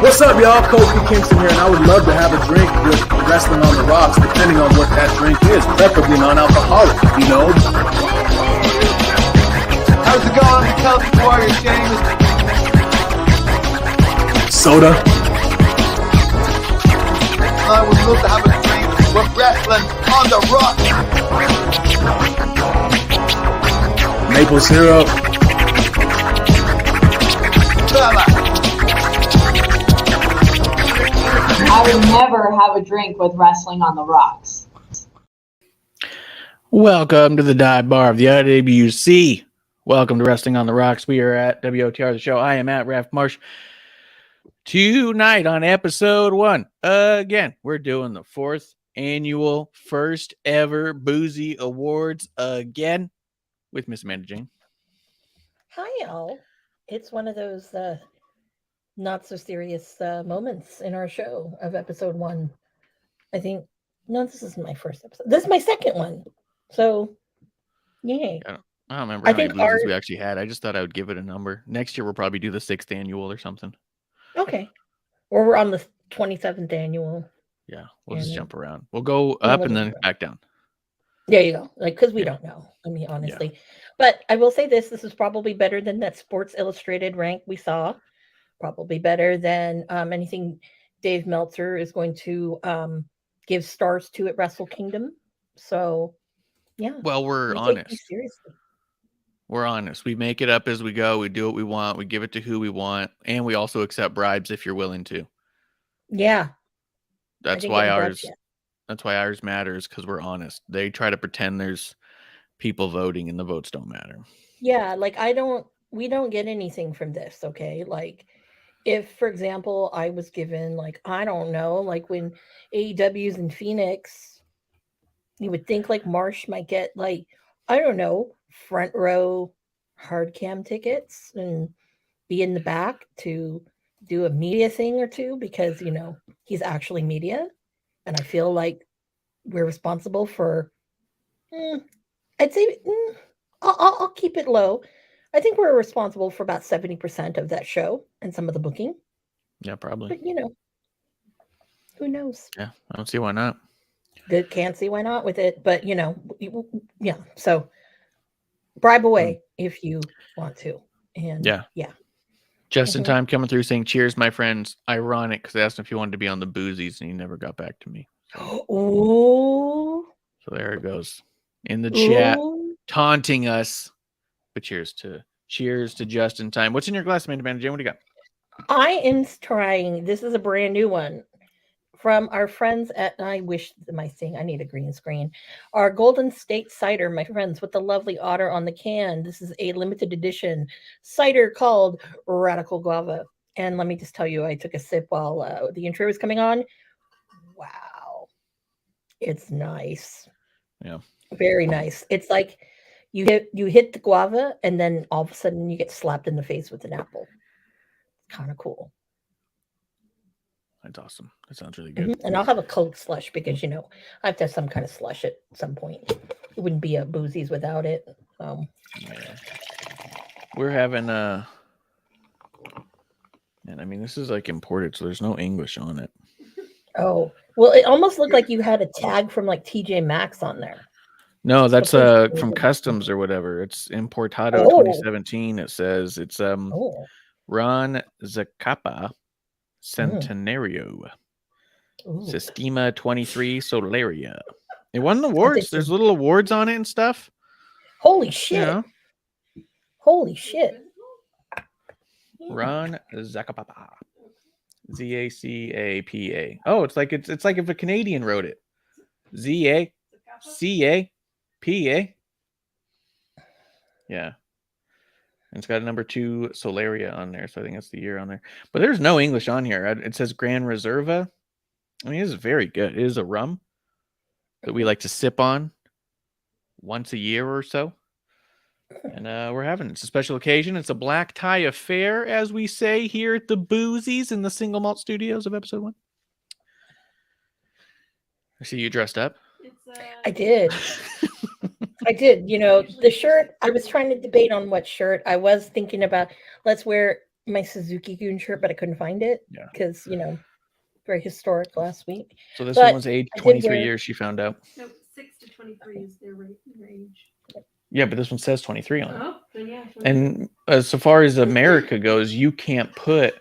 What's up, y'all? Kofi Kingston here, and I would love to have a drink with Wrestling on the Rocks, depending on what that drink is, preferably non-alcoholic, you know? How's it going? The Celtic Warrior, James. Soda. I would love to have a drink with Wrestling on the Rocks. Maple syrup. Fella. I would never have a drink with Wrestling on the Rocks. Welcome to the dive bar of the IWC. Welcome to Wrestling on the Rocks. We are at WOTR, the show. I am at Raf Marsh. Tonight on episode 1, again, we're doing the 4th annual first ever Boozie Awards again with Miss Amanda Jayne. Hi, y'all. It's one of those not so serious moments in our show of episode 1. I think, no, this isn't my first episode. This is my second one. So, yay. I don't remember how many Boozies we actually had. I just thought I would give it a number. Next year, we'll probably do the 6th annual or something. Okay. Or we're on the 27th annual. Yeah, we'll just jump around. We'll go up and then back down. There you go. Like, because we don't know. I mean, honestly. Yeah. But I will say this is probably better than that Sports Illustrated rank we saw. Probably better than anything Dave Meltzer is going to give stars to at Wrestle Kingdom. So, yeah. Well, we're honest. Seriously. We're honest. We make it up as we go. We do what we want. We give it to who we want. And we also accept bribes if you're willing to. Yeah. That's why ours matters, because we're honest. They try to pretend there's people voting and the votes don't matter. Yeah, like we don't get anything from this, okay? Like if, for example, I was given I don't know, like when AEW's in Phoenix, you would think Marsh might get I don't know, front row hard cam tickets and be in the back to do a media thing or two because, he's actually media. And I feel like we're responsible for, I'd say, I'll keep it low. I think we're responsible for about 70% of that show and some of the booking. Yeah, probably. But, who knows? Yeah, I don't see why not. Good, can't see why not with it. But, yeah. So bribe away if you want to. And yeah. Just in time coming through saying, cheers, my friends. Ironic, because I asked him if he wanted to be on the Boozies, and he never got back to me. Ooh. So there it goes. In the chat, taunting us. But cheers to Cheers to just in time. What's in your glass, Amanda Jayne? What do you got? I am trying. This is a brand new one from our friends at. I need a green screen. Our Golden State Cider, my friends, with the lovely otter on the can. This is a limited edition cider called Radical Guava. And let me just tell you, I took a sip while the intro was coming on. Wow, it's nice. Yeah, very nice. It's like you hit the guava, and then all of a sudden you get slapped in the face with an apple. Kind of cool. That's awesome. That sounds really good. And I'll have a Coke slush because I have to have some kind of slush at some point. It wouldn't be a Boozies without it. Yeah. We're having and I mean this is like imported, so there's no English on it. Oh well, it almost looked like you had a tag from like TJ Maxx on there. No, that's from Customs or whatever. It's Importado 2017. It says it's Ron Zacapa Centenario Sistema 23 Solaria. It won awards. There's little awards on it and stuff. Holy shit. Holy shit. Ron Zacapa. Zacapa. Oh, it's like if a Canadian wrote it. Zacapa. Yeah. And it's got a number 2 Solaria on there, so I think that's the year on there. But there's no English on here. It says Gran Reserva. I mean, it's very good. It is a rum that we like to sip on once a year or so. And we're having it's a special occasion. It's a black tie affair, as we say here at the Boozies in the Single Malt Studios of episode 1. I see you dressed up. I did. I did. The shirt, I was trying to debate on what shirt. I was thinking about, let's wear my Suzuki Goon shirt, but I couldn't find it because, very historic last week. So this one was aged 23 years, she found out. No, 6 to 23 is their range. Yeah, but this one says 23 on it. Oh, then yeah. And so far as America goes, you can't put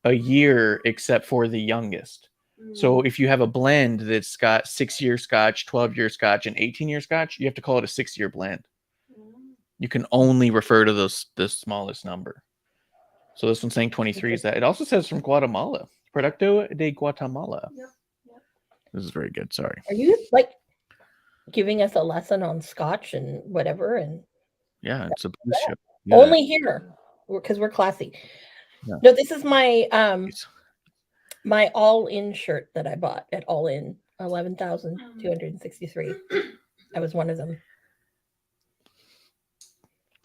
a year except for the youngest. So if you have a blend that's got 6-year Scotch, 12-year Scotch, and 18-year Scotch, you have to call it a 6-year blend. You can only refer to the smallest number. So this one's saying 23 is that. It also says from Guatemala. Producto de Guatemala. Yep. This is very good. Sorry. Are you like giving us a lesson on Scotch and whatever? And yeah, it's a booze show. Only here because we're classy. Yeah. No, this is my my all-in shirt that I bought at All In, 11,263. I was one of them.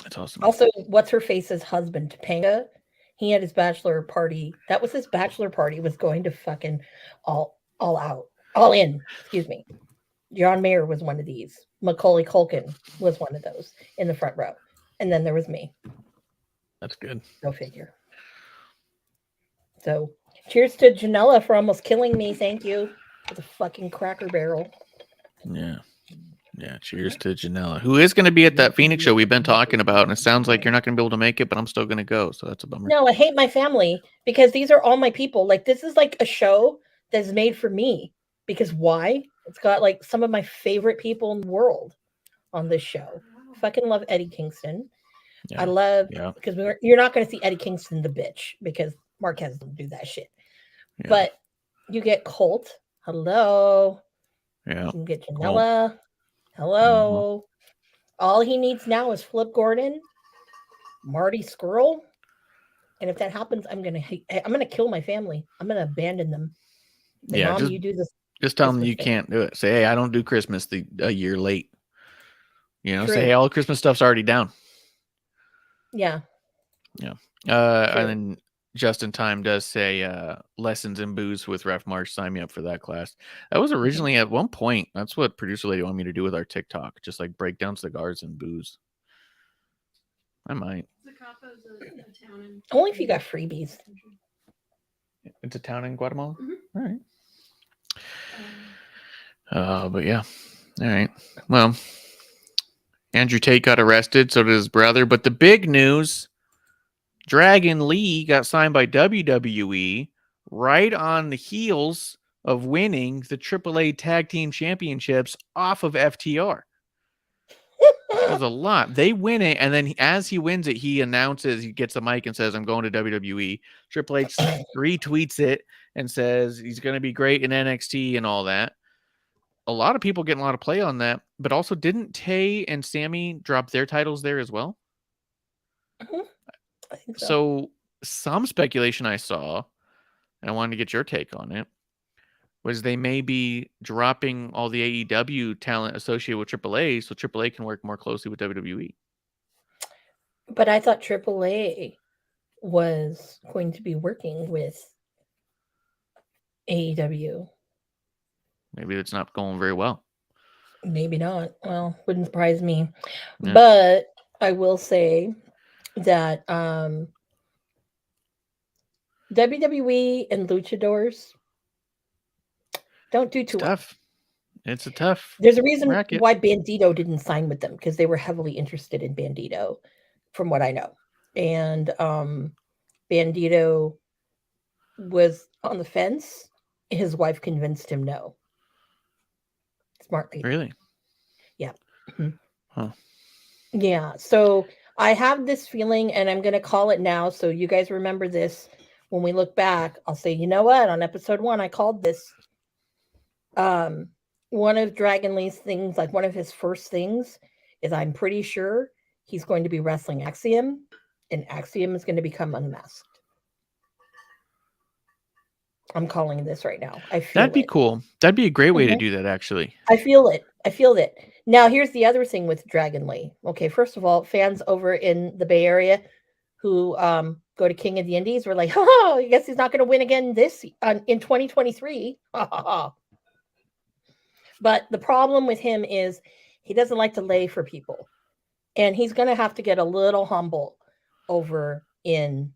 That's awesome. Also, what's her face's husband, Topanga? He had his bachelor party. That was his bachelor party. Was going to fucking all in. Excuse me. John Mayer was one of these. Macaulay Culkin was one of those in the front row, and then there was me. That's good. Go figure. So. Cheers to Janella for almost killing me. Thank you. With a fucking Cracker Barrel. Yeah. Yeah. Cheers to Janella, who is going to be at that Phoenix show we've been talking about. And it sounds like you're not going to be able to make it, but I'm still going to go. So that's a bummer. No, I hate my family because these are all my people. Like, this is like a show that's made for me. Because why? It's got like some of my favorite people in the world on this show. I fucking love Eddie Kingston. Yeah. I love, because you're not going to see Eddie Kingston the bitch because Marquez doesn't do that shit. Yeah. But you get Colt. Hello. Yeah. You can get Janella. Hello. All he needs now is Flip Gordon, Marty Skrull. And if that happens, I'm gonna kill my family. I'm gonna abandon them. Say, Mom, you do this. Just tell them you can't do it. Say, hey, I don't do Christmas a year late. True. Say, hey, all the Christmas stuff's already down. Yeah. Yeah. And then Just in Time does say lessons in booze with Ref Marsh. Sign me up for that class. That was originally at one point. That's what producer lady wanted me to do with our TikTok. Just like break down cigars and booze. I might. Zacapa's a town in only if you got freebies. It's a town in Guatemala? Mm-hmm. All right. But yeah. All right. Well, Andrew Tate got arrested. So did his brother. But the big news, Dragon Lee got signed by WWE right on the heels of winning the AAA Tag Team Championships off of FTR. was a lot. They win it, and then as he wins it, he announces, he gets the mic and says, "I'm going to WWE." Triple H retweets it and says he's going to be great in NXT and all that. A lot of people getting a lot of play on that, but also didn't Tay and Sammy drop their titles there as well? Mhm. I think so. So some speculation I saw, and I wanted to get your take on it, was they may be dropping all the AEW talent associated with AAA so AAA can work more closely with WWE. But I thought AAA was going to be working with AEW. Maybe it's not going very well. Maybe not. Well, wouldn't surprise me. Yeah. But I will say that WWE and luchadors don't do too well. Tough. It's a tough. There's a reason racket. why Bandito didn't sign with them, because they were heavily interested in Bandito, from what I know. And Bandito was on the fence. His wife convinced him no. Smart lady. Really? Yeah. Mhm. Huh. Yeah. So I have this feeling, and I'm going to call it now. So you guys remember this when we look back. I'll say, you know what? On episode 1, I called this. One of Dragon Lee's things, like one of his first things, is I'm pretty sure he's going to be wrestling Axiom, and Axiom is going to become unmasked. I'm calling this right now. I feel That'd be it. cool. That'd be a great way to Mhm. do that, actually. I feel it. I feel it. Now, here's the other thing with Dragon Lee. Okay, first of all, fans over in the Bay Area who go to King of the Indies were like, "Oh, I guess he's not going to win again in 2023." But the problem with him is he doesn't like to lay for people, and he's going to have to get a little humble over in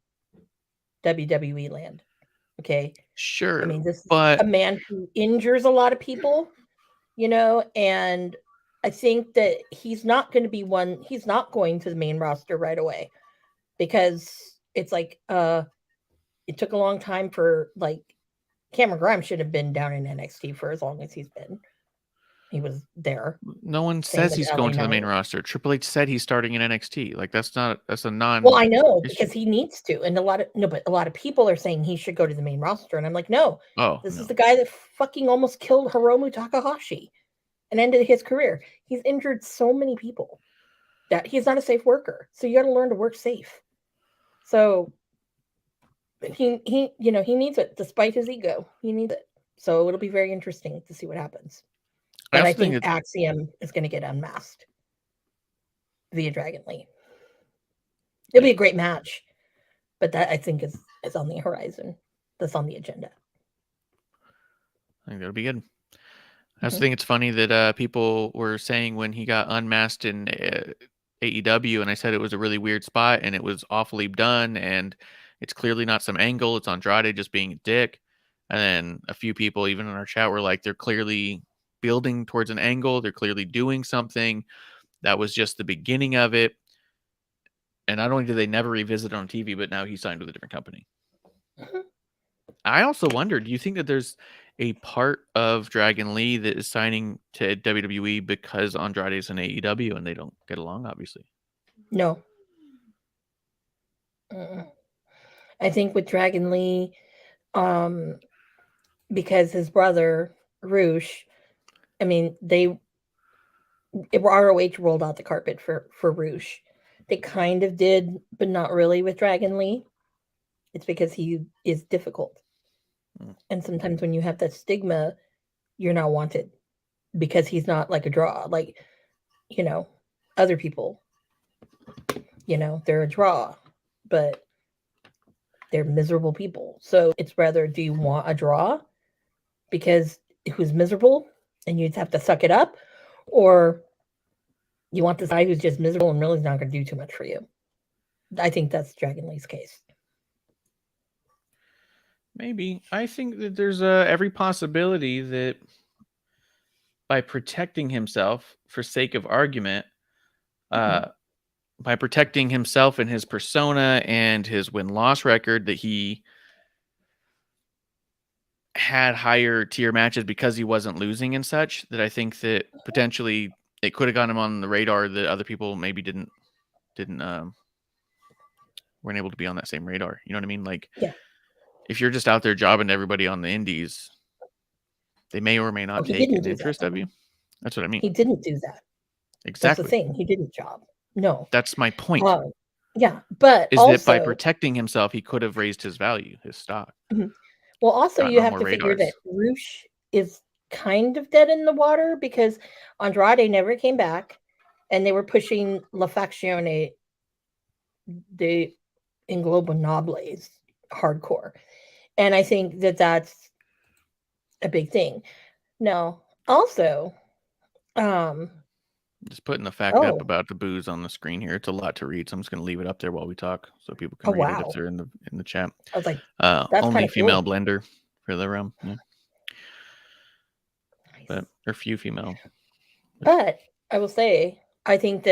WWE land. Okay. Sure. I mean, this is but a man who injures a lot of people, and I think that he's not going to the main roster right away, because it's like it took a long time for, like, Cameron Grimes should have been down in NXT for as long as he's been. He was there. no one Same says with he's LA going to the main Knight. roster. Triple H said he's starting in NXT. Like, that's a non. Well, I know, issue. because he needs to, and a lot of people are saying he should go to the main roster, and I'm like, no, this is the guy that fucking almost killed Hiromu Takahashi and ended his career. He's injured so many people that he's not a safe worker. So you got to learn to work safe. So he needs it, despite his ego. He needs it. So it'll be very interesting to see what happens. But I think Axiom is going to get unmasked via Dragon Lee. It'll be a great match, but that, I think, is on the horizon. That's on the agenda. I think that'll be good. I also think it's funny that people were saying when he got unmasked in AEW, and I said it was a really weird spot, and it was awfully done, and it's clearly not some angle. It's Andrade just being a dick. And then a few people, even in our chat, were like, they're clearly building towards an angle. They're clearly doing something. That was just the beginning of it. And not only did they never revisit it on TV, but now he signed with a different company. I also wonder, do you think that there's a part of Dragon Lee that is signing to WWE because Andrade is in AEW and they don't get along, obviously? No. I think with Dragon Lee, because his brother, Roosh, I mean, ROH rolled out the carpet for Roosh. They kind of did, but not really with Dragon Lee. It's because he is difficult. And sometimes when you have that stigma, you're not wanted because he's not like a draw. Like, other people, they're a draw, but they're miserable people. So it's rather, do you want a draw because who's miserable and you'd have to suck it up, or you want this guy who's just miserable and really not going to do too much for you? I think that's Dragon Lee's case. Maybe. I think that there's every possibility that by protecting himself for sake of argument, by protecting himself and his persona and his win-loss record, that he had higher tier matches because he wasn't losing and such, that I think that potentially it could have gotten him on the radar that other people maybe didn't weren't able to be on that same radar. You know what I mean? Like, Yeah. if you're just out there jobbing to everybody on the indies, they may or may not he take didn't an do interest that. of you. That's what I mean. He didn't do that. Exactly. That's the thing. He didn't job. No. That's my point. Yeah, but Is also, that by protecting himself, he could have raised his value, his stock. Well, also gotten you on have more to figure radars. that Roosh is kind of dead in the water because Andrade never came back, and they were pushing La Faccione de Inglobonables hardcore, and I think that that's a big thing. Now, also, Just putting the fact up about the booze on the screen here. It's a lot to read, so I'm just going to leave it up there while we talk, so people can read it if they're in the chat. I was like, that's only female cool. blender for the rum. Yeah. Nice. But or few female. But I will say, I think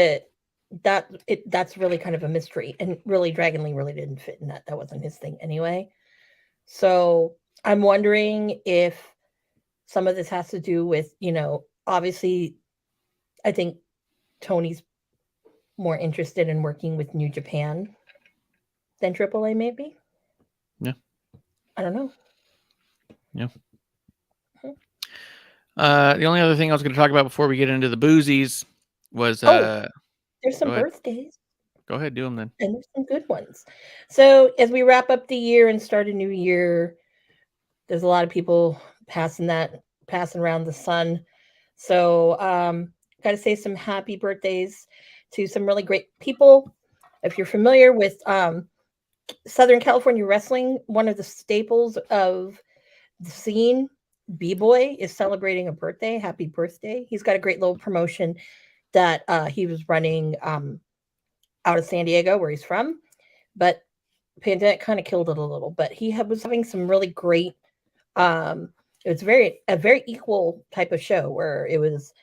that's really kind of a mystery, and really Dragon Lee really didn't fit in that. That wasn't his thing anyway. So I'm wondering if some of this has to do with, obviously, I think Tony's more interested in working with New Japan than AAA, maybe. Yeah. I don't know. Yeah. The only other thing I was going to talk about before we get into the Boozies was there's some birthdays. Go ahead, do them then. And there's some good ones. So as we wrap up the year and start a new year, there's a lot of people passing around the sun. So got to say some happy birthdays to some really great people. If you're familiar with Southern California wrestling, one of the staples of the scene, B-Boy, is celebrating a birthday. Happy birthday. He's got a great little promotion that he was running out of San Diego, where he's from. But pandemic kind of killed it a little. But he was having some really great, it was a very equal type of show where it was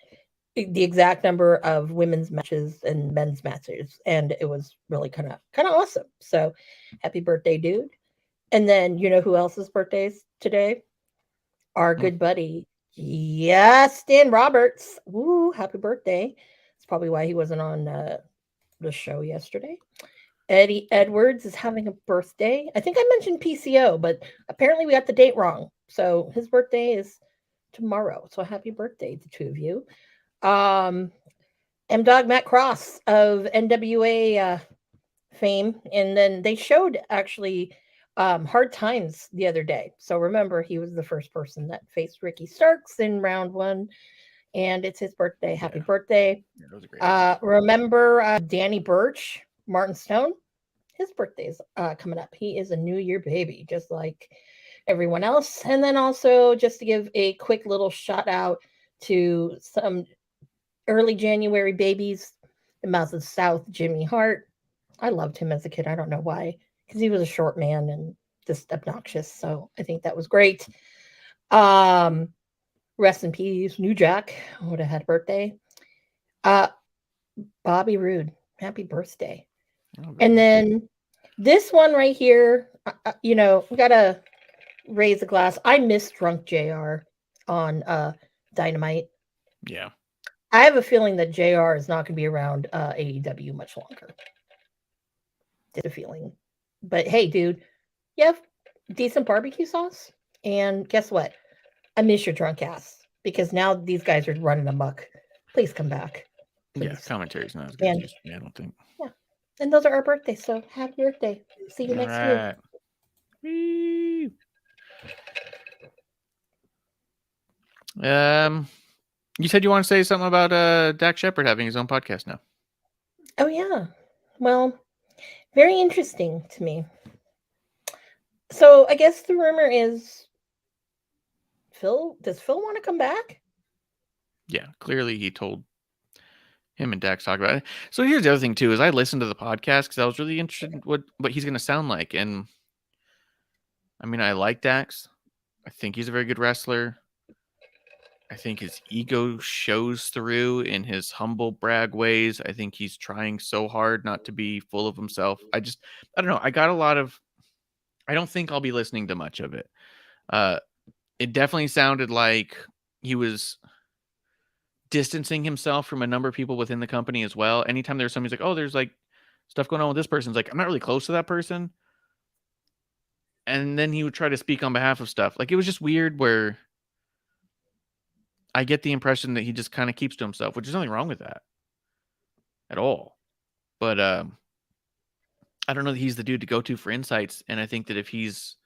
the exact number of women's matches and men's matches, and it was really kind of awesome. So happy birthday, dude. And then you know who else's birthdays today? Our good buddy, Stan Roberts. Woo, happy birthday. That's probably why he wasn't on the show yesterday. Eddie Edwards is having a birthday. I think I mentioned PCO, but apparently we got the date wrong. So his birthday is tomorrow. So happy birthday to two of you. M-Dog Matt Cross of NWA fame. And then they showed actually Hard Times the other day. So remember, he was the first person that faced Ricky Starks in round 1. And it's his birthday. Happy birthday. Yeah, that was a great remember Danny Burch, Martin Stone? His birthday's coming up. He is a New Year baby, just like everyone else. And then also, just to give a quick little shout out to some early January babies, the Mouth of the South, Jimmy Hart. I loved him as a kid. I don't know why, because he was a short man and just obnoxious. So I think that was great. Rest in peace, New Jack would have had a birthday. Bobby Roode, happy birthday. And then this one right here, we gotta raise a glass. I miss Drunk JR on Dynamite. Yeah. I have a feeling that JR is not going to be around AEW much longer. Just a feeling. But hey, dude, you have decent barbecue sauce. And guess what? I miss your drunk ass, because now these guys are running amok. Please come back. Please. Yeah, commentary's not as good as it used to be, I don't think. Yeah. And those are our birthdays, so happy birthday. See you next year. Woo. You said you want to say something about Dak Shepard having his own podcast now. Oh yeah. Well, very interesting to me. So I guess the rumor is does Phil want to come back? Yeah, clearly he told him and Dax talk about it. So here's the other thing too, is I listened to the podcast because I was really interested in what he's going to sound like. And I mean, I like Dax. I think he's a very good wrestler. I think his ego shows through in his humble brag ways. I think he's trying so hard not to be full of himself. I don't know. I don't think I'll be listening to much of it. It definitely sounded like he was distancing himself from a number of people within the company as well. Anytime there's somebody's like, oh, there's like stuff going on with this person, it's like, I'm not really close to that person. And then he would try to speak on behalf of stuff. Like, it was just weird where I get the impression that he just kind of keeps to himself, which is nothing wrong with that at all. But I don't know that he's the dude to go to for insights. And I think that if he's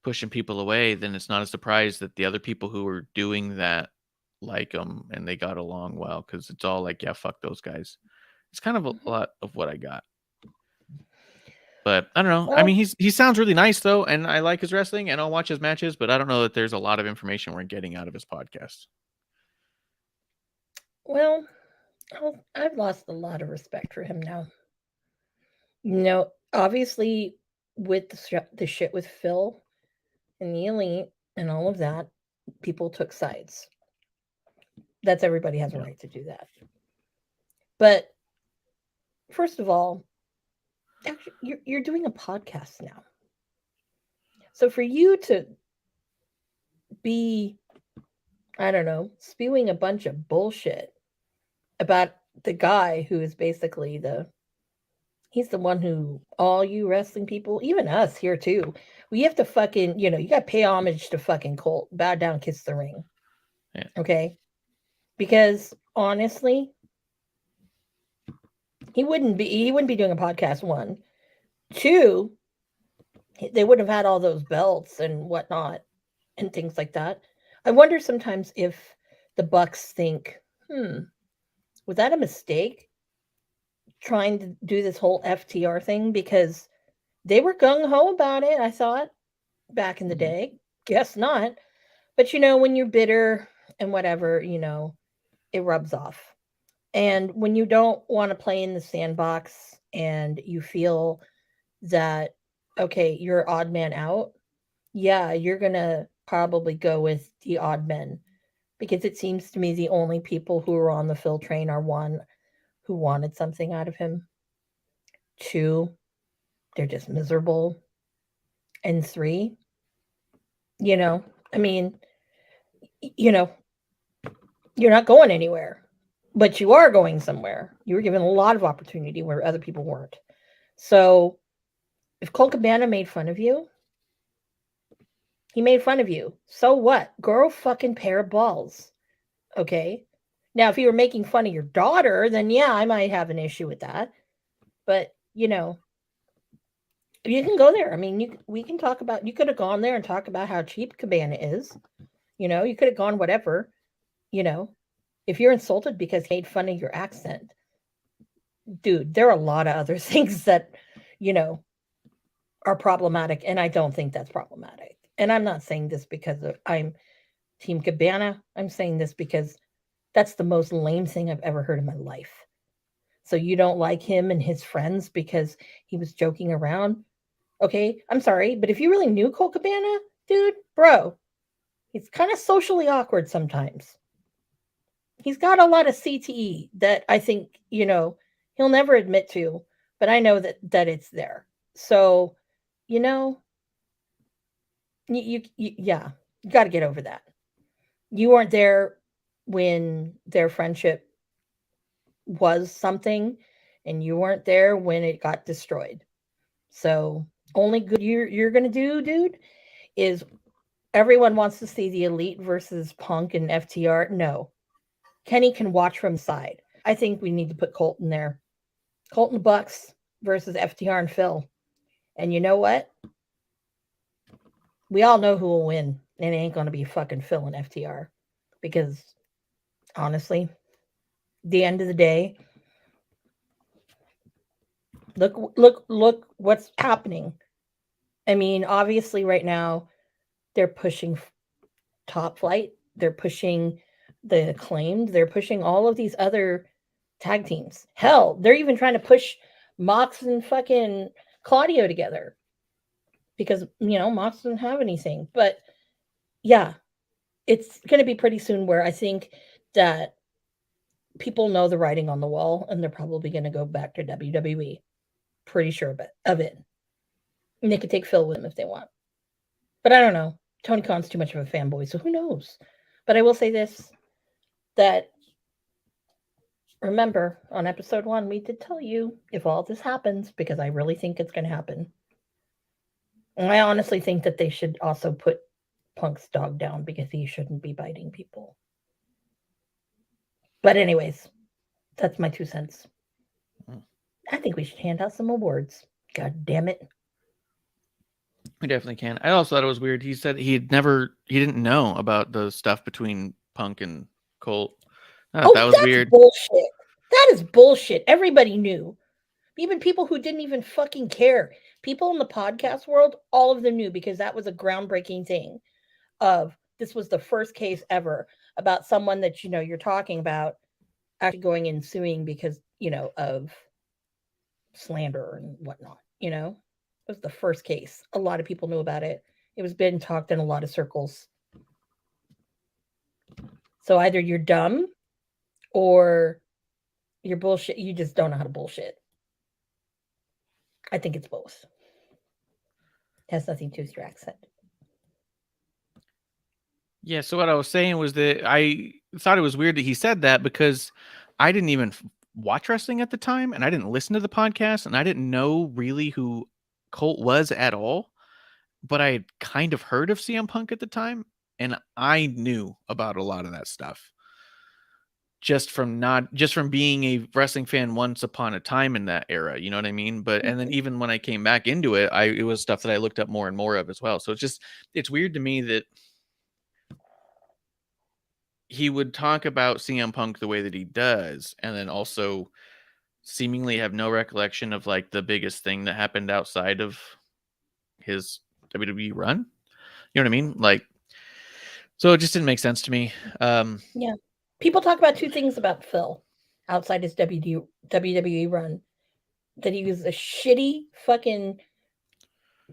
pushing people away, then it's not a surprise that the other people who are doing that like him and they got along well, because it's all like, yeah, fuck those guys. It's kind of a lot of what I got. But I don't know. Well, I mean, he sounds really nice though, and I like his wrestling, and I'll watch his matches. But I don't know that there's a lot of information we're getting out of his podcast. well, I've lost a lot of respect for him now. Obviously, with the shit with Phil and the Elite and all of that, people took sides. That's everybody has a right to do that. But first of all, actually, you're doing a podcast now. So for you to be, I don't know, spewing a bunch of bullshit about the guy who is basically he's the one who all you wrestling people, even us here too, we have to fucking, you got to pay homage to fucking Colt, bow down, kiss the ring. Yeah. Okay? Because honestly, he wouldn't be doing a podcast, 1. 2, they wouldn't have had all those belts and whatnot and things like that. I wonder sometimes if the Bucks think, was that a mistake trying to do this whole FTR thing? Because they were gung-ho about it, I thought, back in the day. Guess not. But, when you're bitter and whatever, it rubs off. And when you don't want to play in the sandbox and you feel that, okay, you're odd man out, yeah, you're going to probably go with the odd men, because it seems to me the only people who are on the Phil train are, 1, who wanted something out of him, 2, they're just miserable, and 3, I mean, you're not going anywhere, but you are going somewhere. You were given a lot of opportunity where other people weren't. So if Colt Cabana made fun of you, he made fun of you. So what? Grow a fucking pair of balls. Okay? Now, if you were making fun of your daughter, then yeah, I might have an issue with that. But, you can go there. I mean, we can talk about, you could have gone there and talk about how cheap Cabana is. You could have gone whatever, if you're insulted because he made fun of your accent, dude, there are a lot of other things that, are problematic. And I don't think that's problematic. And I'm not saying this because I'm Team Cabana. I'm saying this because that's the most lame thing I've ever heard in my life. So you don't like him and his friends because he was joking around? Okay, I'm sorry, but if you really knew Colt Cabana, dude, bro, he's kind of socially awkward sometimes. He's got a lot of CTE that I think, he'll never admit to, but I know that it's there. So, you got to get over that. You weren't there when their friendship was something, and you weren't there when it got destroyed. So only good you're going to do, dude, is everyone wants to see the Elite versus Punk and FTR. No. Kenny can watch from the side. I think we need to put Colt in there. Colt and the Bucks versus FTR and Phil. And you know what? We all know who will win. And it ain't going to be fucking Phil and FTR. Because, honestly, the end of the day, look what's happening. I mean, obviously right now, they're pushing Top Flight. They're pushing the Acclaimed. They're pushing all of these other tag teams. Hell, they're even trying to push Mox and fucking Claudio together. Because, Mox doesn't have anything. But, yeah, it's going to be pretty soon where I think that people know the writing on the wall, and they're probably going to go back to WWE. Pretty sure of it. And they could take Phil with them if they want. But I don't know. Tony Khan's too much of a fanboy, so who knows? But I will say this, that remember, on episode 1, we did tell you if all this happens, because I really think it's going to happen. And I honestly think that they should also put Punk's dog down because he shouldn't be biting people. But anyways, that's my 2 cents. I think we should hand out some awards. God damn it. We definitely can. I also thought it was weird. He said he didn't know about the stuff between Punk and Colt. That was weird. Bullshit. That is bullshit. Everybody knew. Even people who didn't even fucking care. People in the podcast world, all of them knew because that was a groundbreaking thing of this was the first case ever about someone that, you're talking about actually going and suing because, of slander and whatnot, It was the first case. A lot of people knew about it. It was been talked in a lot of circles. So either you're dumb or you're bullshit. You just don't know how to bullshit. I think it's both. It has nothing to do with your accent. Yeah, so what I was saying was that I thought it was weird that he said that because I didn't even watch wrestling at the time and I didn't listen to the podcast and I didn't know really who Colt was at all, but I had kind of heard of CM Punk at the time and I knew about a lot of that stuff. Just from being a wrestling fan once upon a time in that era, you know what I mean? But and then even when I came back into it, it was stuff that I looked up more and more of as well. So it's weird to me that he would talk about CM Punk the way that he does, and then also seemingly have no recollection of like the biggest thing that happened outside of his WWE run. You know what I mean? Like, so it just didn't make sense to me. Yeah. People talk about 2 things about Phil outside his WWE run. That he was a shitty fucking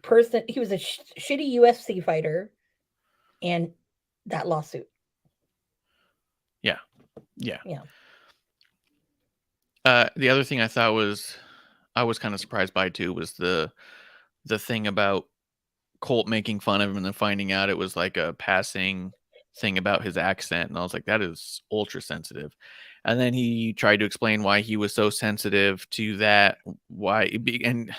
person. He was a shitty UFC fighter and that lawsuit. Yeah. Yeah. The other thing I thought I was kind of surprised by too was the thing about Colt making fun of him and then finding out it was like a passing thing about his accent, and I was like, that is ultra sensitive. And then he tried to explain why he was so sensitive to that, and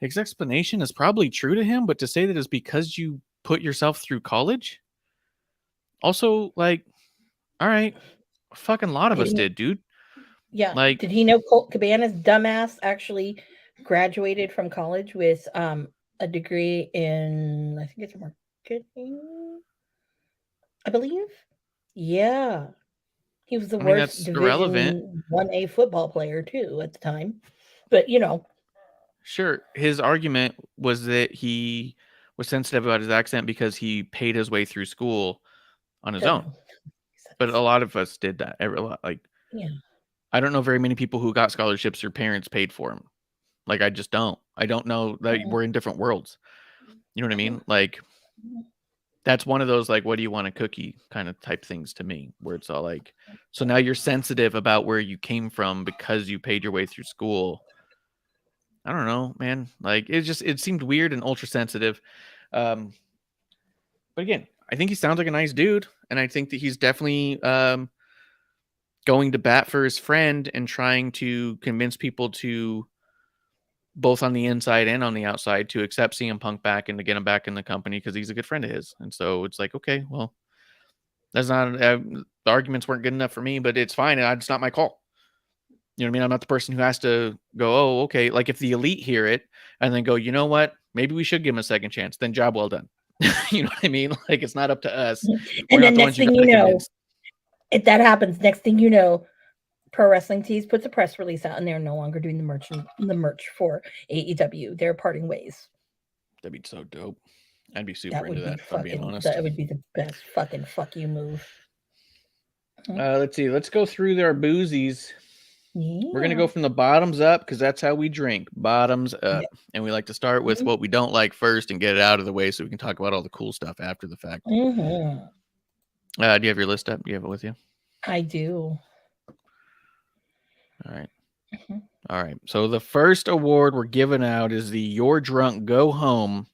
his explanation is probably true to him, but to say that it's because you put yourself through college, also like, all right, a fucking lot of us did, dude. Yeah. Like, did he know Colt Cabana's dumbass actually graduated from college with a degree in, I think it's marketing, I believe. Yeah. He was the worst Division 1A football player too at the time. But sure, his argument was that he was sensitive about his accent because he paid his way through school on his own. But a lot of us did that. Yeah. I don't know very many people who got scholarships their parents paid for them. Like, I just don't. I don't know that we're in different worlds. You know what I mean? Like, that's one of those, like, what do you want a cookie kind of type things to me, where it's all like, so now you're sensitive about where you came from because you paid your way through school. I don't know, man. Like, it seemed weird and ultra sensitive. But again, I think he sounds like a nice dude. And I think that he's definitely going to bat for his friend and trying to convince people to, both on the inside and on the outside, to accept CM Punk back and to get him back in the company because he's a good friend of his. And so it's like, okay, well, that's not, the arguments weren't good enough for me, but it's fine. It's not my call. You know what I mean? I'm not the person who has to go, oh, okay. Like, if the elite hear it and then go, you know what, maybe we should give him a second chance, then job well done. You know what I mean? Like, it's not up to us. And then next thing you know, if that happens, next thing you know, Pro Wrestling Tees puts a press release out and they're no longer doing the merch for AEW. They're parting ways. That'd be so dope. I'd be super into that, if I'm being honest. That would be the best fucking fuck you move. Let's see. Let's go through our boozies. Yeah. We're going to go from the bottoms up because that's how we drink. Bottoms up. Yeah. And we like to start with what we don't like first and get it out of the way so we can talk about all the cool stuff after the fact. Mm-hmm. Do you have your list up? Do you have it with you? I do. All right. Mm-hmm. All right. So the first award we're giving out is the You're Drunk, Go Home,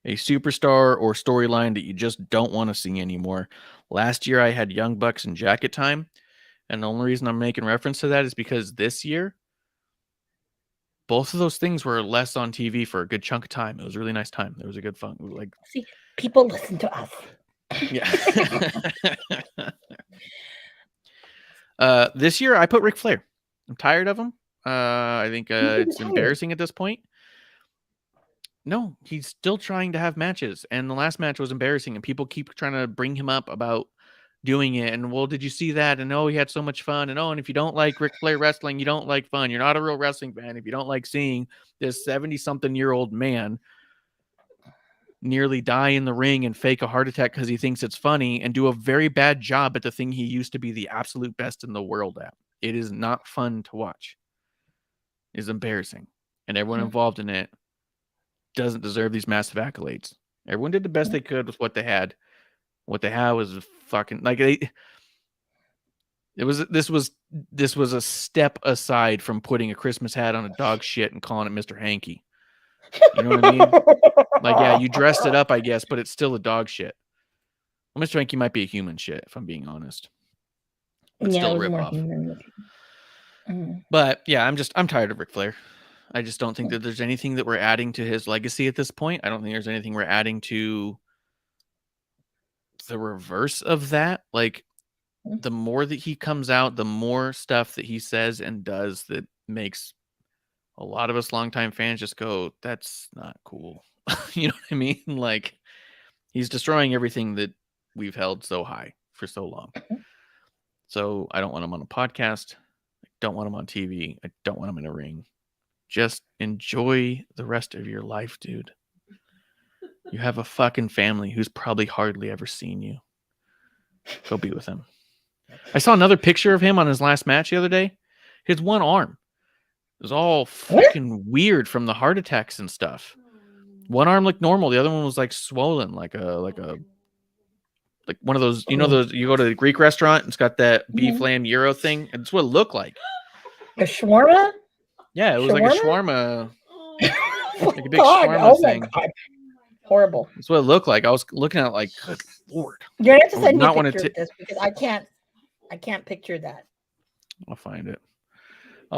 a superstar or storyline that you just don't want to see anymore. Last year I had Young Bucks and Jacket Time. And the only reason I'm making reference to that is because this year, both of those things were less on TV for a good chunk of time. It was a really nice time. There was a good fun. Like, See, people listen to us. yeah. This year I put Ric Flair. I'm tired of him. I think it's embarrassing at this point. No, he's still trying to have matches, and the last match was embarrassing, and people keep trying to bring him up about doing it. And well, did you see that? And oh, he had so much fun. And oh, and if you don't like Ric Flair wrestling, you don't like fun. You're not a real wrestling fan if you don't like seeing this 70-something-year-old man nearly die in the ring and fake a heart attack because he thinks it's funny and do a very bad job at the thing he used to be the absolute best in the world at. It is not fun to watch. It's embarrassing. And everyone involved in it doesn't deserve these massive accolades. Everyone did the best they could with what they had. What they had was fucking like this was a step aside from putting a Christmas hat on a dog shit and calling it Mr. Hanky. You know what I mean? Like, yeah, you dressed it up, I guess, but it's still a dog shit. Well, Mr. Hanky might be a human shit, if I'm being honest. But Yeah, still it was rip more off. human. But yeah, I'm tired of Ric Flair. I just don't think that there's anything that we're adding to his legacy at this point. I don't think there's anything we're adding to the reverse of that. Like, the more that he comes out, the more stuff that he says and does that makes a lot of us longtime fans just go, that's not cool. You know what I mean? Like, he's destroying everything that we've held so high for so long. So I don't want him on a podcast. I don't want him on TV. I don't want him in a ring. Just enjoy the rest of your life, dude. You have a fucking family who's probably hardly ever seen you. Go be with him. I saw another picture of him on his last match the other day. His one arm. It was all fucking weird from the heart attacks and stuff. One arm looked normal. The other one was like swollen, like one of those, you know, those you go to the Greek restaurant and it's got that beef lamb gyro thing. And it's what it looked like. A shawarma? Yeah, it was like a shawarma. Like a big God, shawarma my thing. God. Horrible. That's what it looked like. I was looking at it like, good Lord. You're gonna have to I send would me not a wanna picture of this because I can't picture that. I'll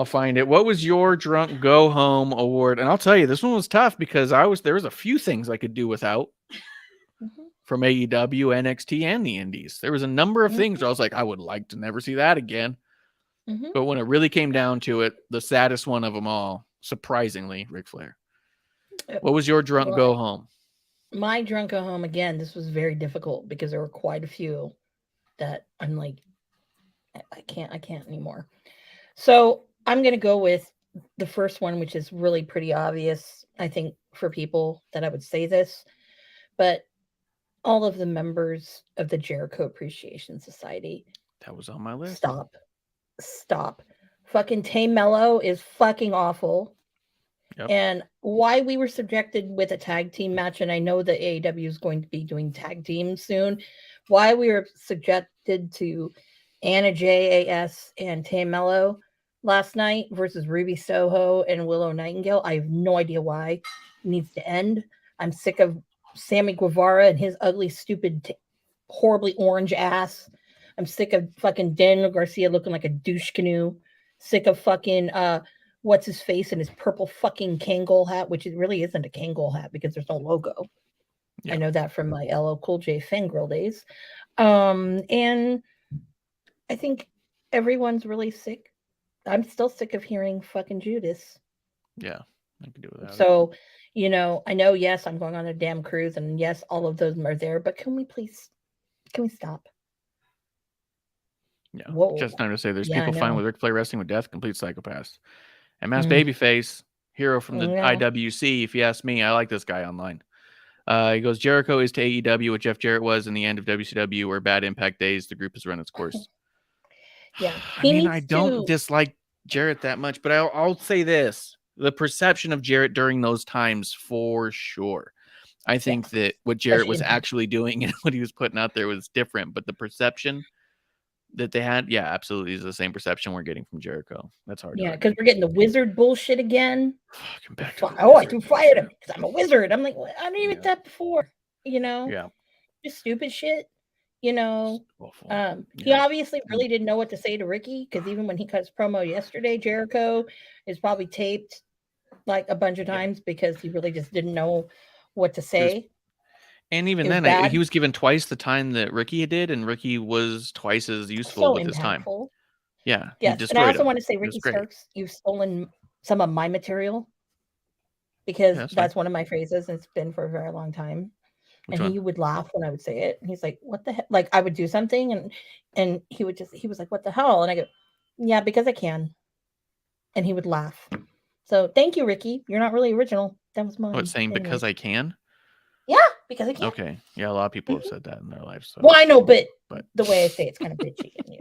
find it. What was your drunk go home award? And I'll tell you, this one was tough because there was a few things I could do without from AEW, NXT, and the Indies. There was a number of things where I was like, I would like to never see that again. But when it really came down to it, the saddest one of them all, surprisingly, Ric Flair. What was your drunk go home? My drunk go home, again, this was very difficult because there were quite a few that I'm like, I can't anymore. So I'm going to go with the first one, which is really pretty obvious, I think, for people that I would say this, but all of the members of the Jericho Appreciation Society. That was on my list. Stop. Fucking Tay Mello is fucking awful. Yep. And why we were subjected with a tag team match, and I know that AEW is going to be doing tag teams soon, why we were subjected to Anna J.A.S. and Tay Mello last night versus Ruby Soho and Willow Nightingale, I have no idea why. It needs to end. I'm sick of Sammy Guevara and his ugly, stupid, horribly orange ass. I'm sick of fucking Daniel Garcia looking like a douche canoe. Sick of fucking what's his face and his purple fucking Kangol hat, which it really isn't a Kangol hat because there's no logo. Yeah. I know that from my LL Cool J Fangirl days. And I think everyone's really sick. I'm still sick of hearing fucking Judas. Yeah, I can do that. So, you know, I know, yes, I'm going on a damn cruise, and yes, all of those are there, but can we stop? Yeah, just time to say there's people fine with Ric Flair wrestling with death, complete psychopaths. And Mass Babyface, hero from the IWC, if you ask me, I like this guy online. He goes, Jericho is to AEW what Jeff Jarrett was in the end of WCW or Bad Impact days. The group has run its course. Yeah, I don't dislike Jarrett that much, but I'll say this. The perception of Jarrett during those times, for sure. I think that what Jarrett was actually doing and what he was putting out there was different, but the perception that they had, absolutely is the same perception we're getting from Jericho. That's hard. Yeah, because we're getting the wizard bullshit again. I fired him because I'm a wizard. I'm like, I didn't even that before, you know? Yeah. Just stupid shit. you know. Awful. He obviously really didn't know what to say to Ricky, because even when he cut his promo yesterday, Jericho is probably taped like a bunch of times because he really just didn't know what to say. And even It was then, bad. he was given twice the time that Ricky did, and Ricky was twice as useful So with his time. impactful. Yeah, he Yes, and I destroyed also him. want to say, It was Ricky great. Starks, you've stolen some of my material, because Yeah, that's that's fine. one of my phrases, and it's been for a very long time. Which And one? he would laugh when I would say it. And he's like, "What the heck?" Like I would do something, and he was like, "What the hell?" And I go, "Yeah, because I can." And he would laugh. So thank you, Ricky. You're not really original. That was mine. What, saying Anyways. because I can? Yeah, because I can. Okay. Yeah, a lot of people have said that in their lives. So. Well, I know, but But the way I say it's kind of bitchy, and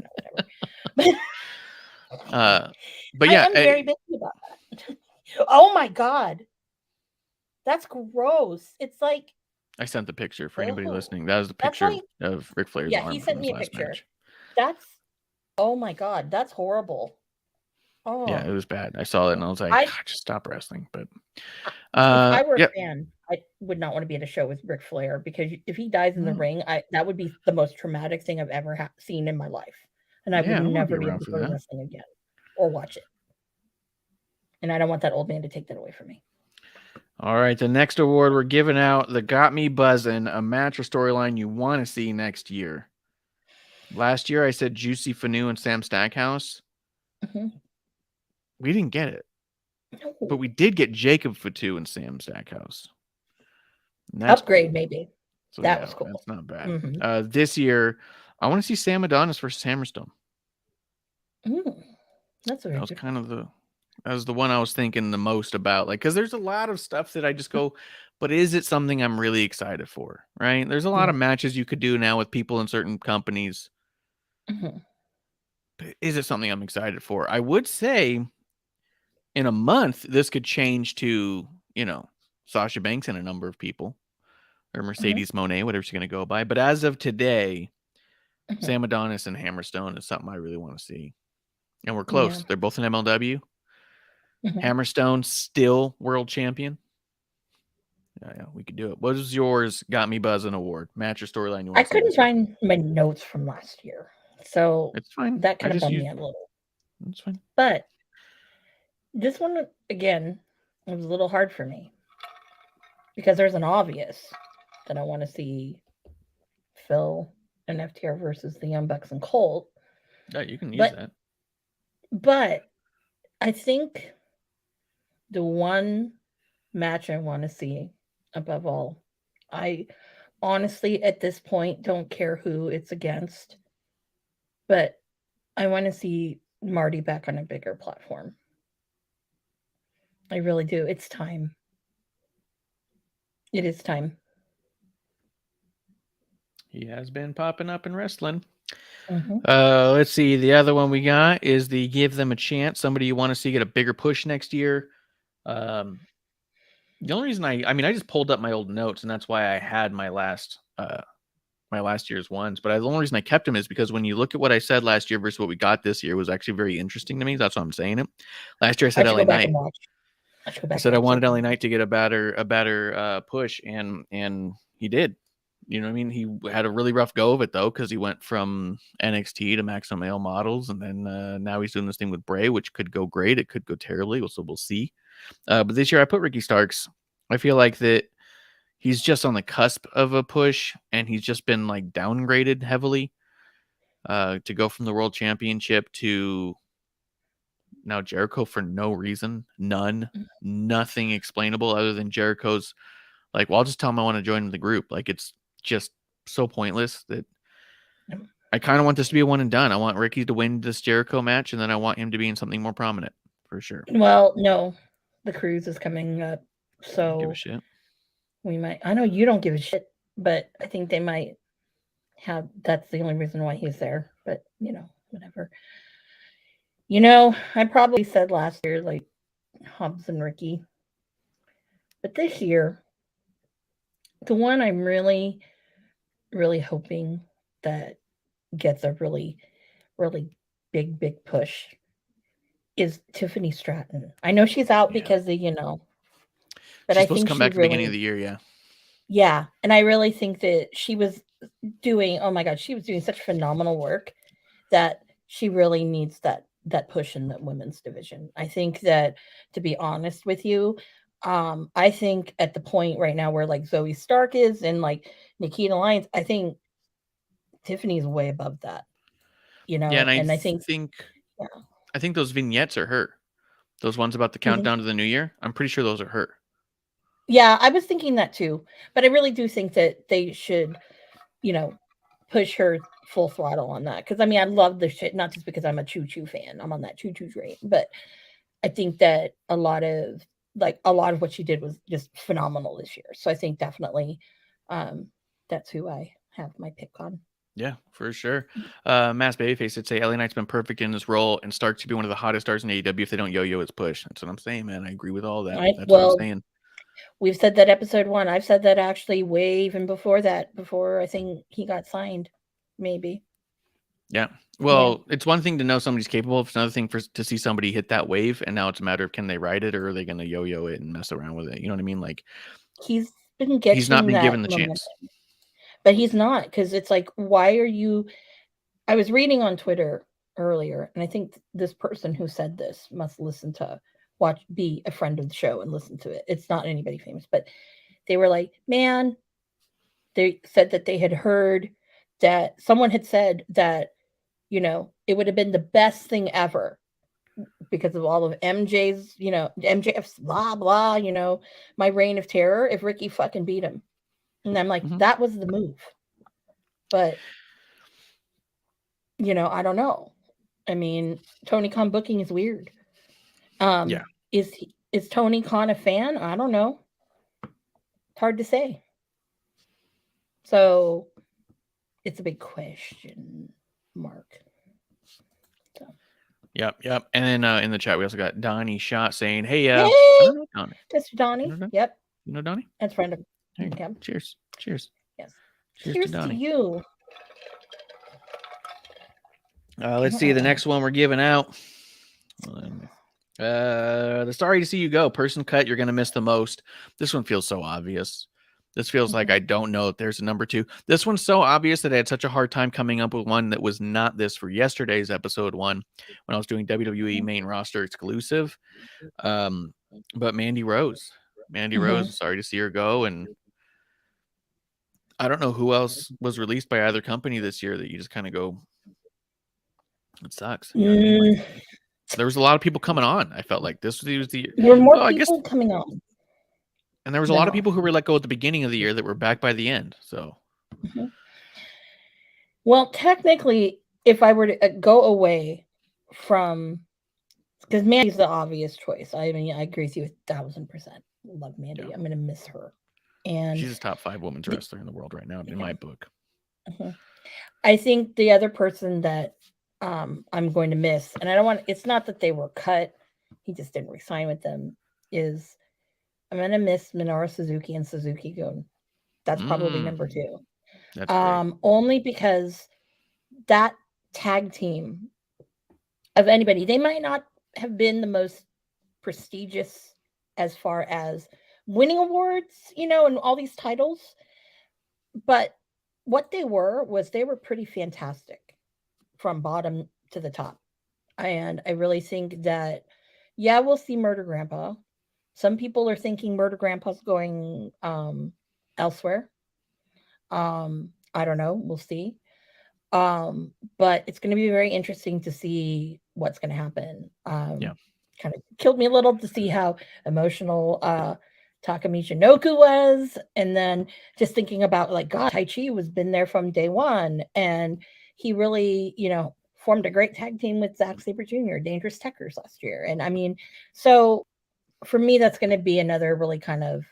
whatever. but yeah, I am very bitchy about that. Oh my god, that's gross. It's like, I sent the picture for anybody oh, listening. That was the that's picture like, of Ric Flair's yeah, arm he from sent his me a last picture. match. That's, oh my god, that's horrible. Oh Yeah, it was bad. I saw it and I was like, God, just stop wrestling. But if I were yeah. a fan, I would not want to be at a show with Ric Flair, because if he dies in the ring, that would be the most traumatic thing I've ever seen in my life, and I would never be able to go to wrestling again or watch it. And I don't want that old man to take that away from me. All right, the next award we're giving out, the Got Me Buzzin', a match or storyline you want to see next year. Last year, I said Juicy Fanu and Sam Stackhouse. Mm-hmm. We didn't get it. No. But we did get Jacob Fatu and Sam Stackhouse. Upgrade, cool. So that yeah, was cool. That's not bad. Mm-hmm. This year, I want to see Sam Adonis versus Hammerstone. That's very that was good. kind of that was the one I was thinking the most about. Like, because there's a lot of stuff that I just go, but is it something I'm really excited for? Right? There's a lot of matches you could do now with people in certain companies. Mm-hmm. But is it something I'm excited for? I would say in a month, this could change to, Sasha Banks and a number of people, or Mercedes Moné, whatever she's going to go by. But as of today, Sam Adonis and Hammerstone is something I really want to see. And we're close. Yeah. They're both in MLW. Hammerstone still world champion. Yeah, we could do it. What is yours? Got Me Buzzing award, match or storyline you want? I couldn't find my notes from last year, so it's fine. That kind of bummed me out a little. It's fine. But this one again, it was a little hard for me because there's an obvious that I want to see Phil and FTR versus the Young Bucks and Colt. Yeah, you can use that. But I think the one match I want to see above all, I honestly at this point don't care who it's against, but I want to see Marty back on a bigger platform. I really do. It's time. It is time. He has been popping up in wrestling. Let's see. The other one we got is the Give Them a Chance. Somebody you want to see get a bigger push next year. The only reason I just pulled up my old notes, and that's why I had my last year's ones. But the only reason I kept them is because when you look at what I said last year versus what we got this year, it was actually very interesting to me. That's why I'm saying it. Last year I said LA Knight. I said I wanted LA Knight to get a better push, and he did. You know what I mean? He had a really rough go of it, though, because he went from NXT to Maximum Male Models, and then now he's doing this thing with Bray, which could go great. It could go terribly. So we'll see. But this year I put Ricky Starks. I feel like that he's just on the cusp of a push, and he's just been like downgraded heavily to go from the World Championship to now Jericho for no reason. Nothing explainable other than Jericho's like, well, I'll just tell him I want to join the group. Like, it's just so pointless that I kind of want this to be a one and done. I want Ricky to win this Jericho match, and then I want him to be in something more prominent for sure. Well, no, the cruise is coming up, so give a shit. We might. I know you don't give a shit, but I think they might have. That's the only reason why he's there. But whatever. I probably said last year like Hobbs and Ricky, but this year, the one I'm really, really hoping that gets a really, really big push is Tiffany Stratton. I know she's out because of but she's I supposed think to come back at the beginning of the year, yeah, and I really think that she was doing, oh my God, she was doing such phenomenal work that she really needs that push in the women's division. I think that, to be honest with you, I think at the point right now where like Zoe Stark is and like Nikita Lyons, I think Tiffany's way above that, you know. Yeah, and I think yeah. I think those vignettes are her. Those ones about the countdown to the new year. I'm pretty sure those are her. Yeah, I was thinking that too, but I really do think that they should, you know, push her full throttle on that. Because I mean, I love the shit, not just because I'm a Choo Choo fan. I'm on that Choo Choo train, but I think that a lot of what she did was just phenomenal this year. So I think definitely that's who I have my pick on. Yeah, for sure. Mass Babyface would say LA Knight's been perfect in this role and Stark to be one of the hottest stars in AEW if they don't yo-yo its push. That's what I'm saying, man. I agree with all that. That's what I'm saying. We've said that episode 1. I've said that actually way even before that, before I think he got signed, maybe. Yeah. Well, it's one thing to know somebody's capable. It's another thing to see somebody hit that wave, and now it's a matter of can they ride it or are they going to yo-yo it and mess around with it? You know what I mean? Like he's not been given the chance. But he's not, because it's like, why are you? I was reading on Twitter earlier, and I think this person who said this must be a friend of the show and listen to it. It's not anybody famous, but they were like, man, they said that they had heard that someone had said that, you know, it would have been the best thing ever because of all of MJ's, you know, MJF's blah, blah, you know, my reign of terror if Ricky fucking beat him. And I'm like, that was the move. But, you know, I don't know. I mean, Tony Khan booking is weird. Yeah. Is Tony Khan a fan? I don't know. It's hard to say. So it's a big question mark. So. Yep. And then in the chat, we also got Donnie Shot saying, hey, I don't know Donnie. Mr. Donnie. You know Yep. You know Donnie? That's a friend of mine. Yeah. Cheers. Yes. Cheers to you. Let's see the next one we're giving out. The sorry to see you go. Person cut you're going to miss the most. This one feels so obvious. This feels like I don't know if there's a number 2. This one's so obvious that I had such a hard time coming up with one that was not this for yesterday's episode 1 when I was doing WWE main roster exclusive. But Mandy Rose. Rose, sorry to see her go. And I don't know who else was released by either company this year that you just kind of go, it sucks. You know what I mean? Like, there was a lot of people coming on. I felt like this was the year. There were more people coming on. And there was a lot of people who were let go at the beginning of the year that were back by the end. So, well, technically, if I were to go away from, because Mandy's the obvious choice. I mean, I agree with you 1,000%. Love Mandy. Yeah. I'm going to miss her. And she's a top 5 women's wrestler in the world right now, in my book. I think the other person that I'm going to miss, and I don't want, it's not that they were cut, he just didn't resign with them, is I'm going to miss Minoru Suzuki and Suzuki Gun. That's probably number 2. That's great. Only because that tag team of anybody, they might not have been the most prestigious as far as winning awards, you know, and all these titles, but what they were pretty fantastic from bottom to the top. And I really think that, yeah, we'll see Murder Grandpa. Some people are thinking Murder Grandpa's going elsewhere. I don't know. We'll see. But it's going to be very interesting to see what's going to happen. Kind of killed me a little to see how emotional Taka Michinoku was. And then just thinking about, like, God, Tai Chi was been there from day one. And he really, you know, formed a great tag team with Zack Sabre Jr., Dangerous Tekkers last year. And I mean, so for me, that's going to be another really kind of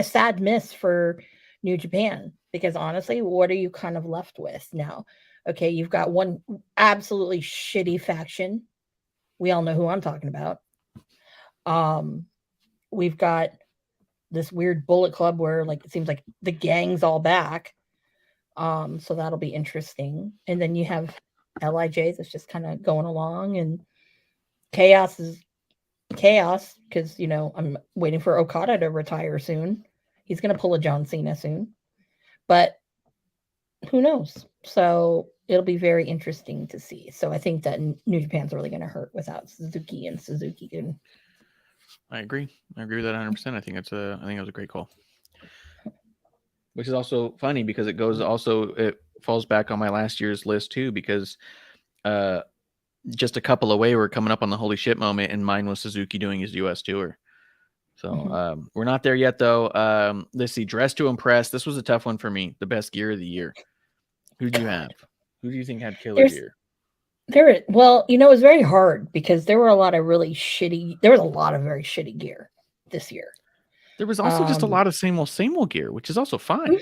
sad miss for New Japan, because honestly, what are you kind of left with now? Okay, you've got one absolutely shitty faction. We all know who I'm talking about. We've got this weird Bullet Club where, like, it seems like the gang's all back. So that'll be interesting. And then you have LIJ that's just kind of going along, and chaos because, you know, I'm waiting for Okada to retire soon. He's going to pull a John Cena soon. But who knows? So it'll be very interesting to see. So I think that New Japan's really going to hurt without Suzuki and Suzuki. And I agree. I agree with that 100%. I think it was a great call. Which is also funny because it falls back on my last year's list too, because just a couple away we're coming up on the holy shit moment, and mine was Suzuki doing his US tour. So we're not there yet though. Let's see, Dress to Impress. This was a tough one for me. The best gear of the year. Who do you have? Who do you think had killer gear? Well, it was very hard because there were a lot of very shitty gear this year. There was also just a lot of same old gear, which is also fine.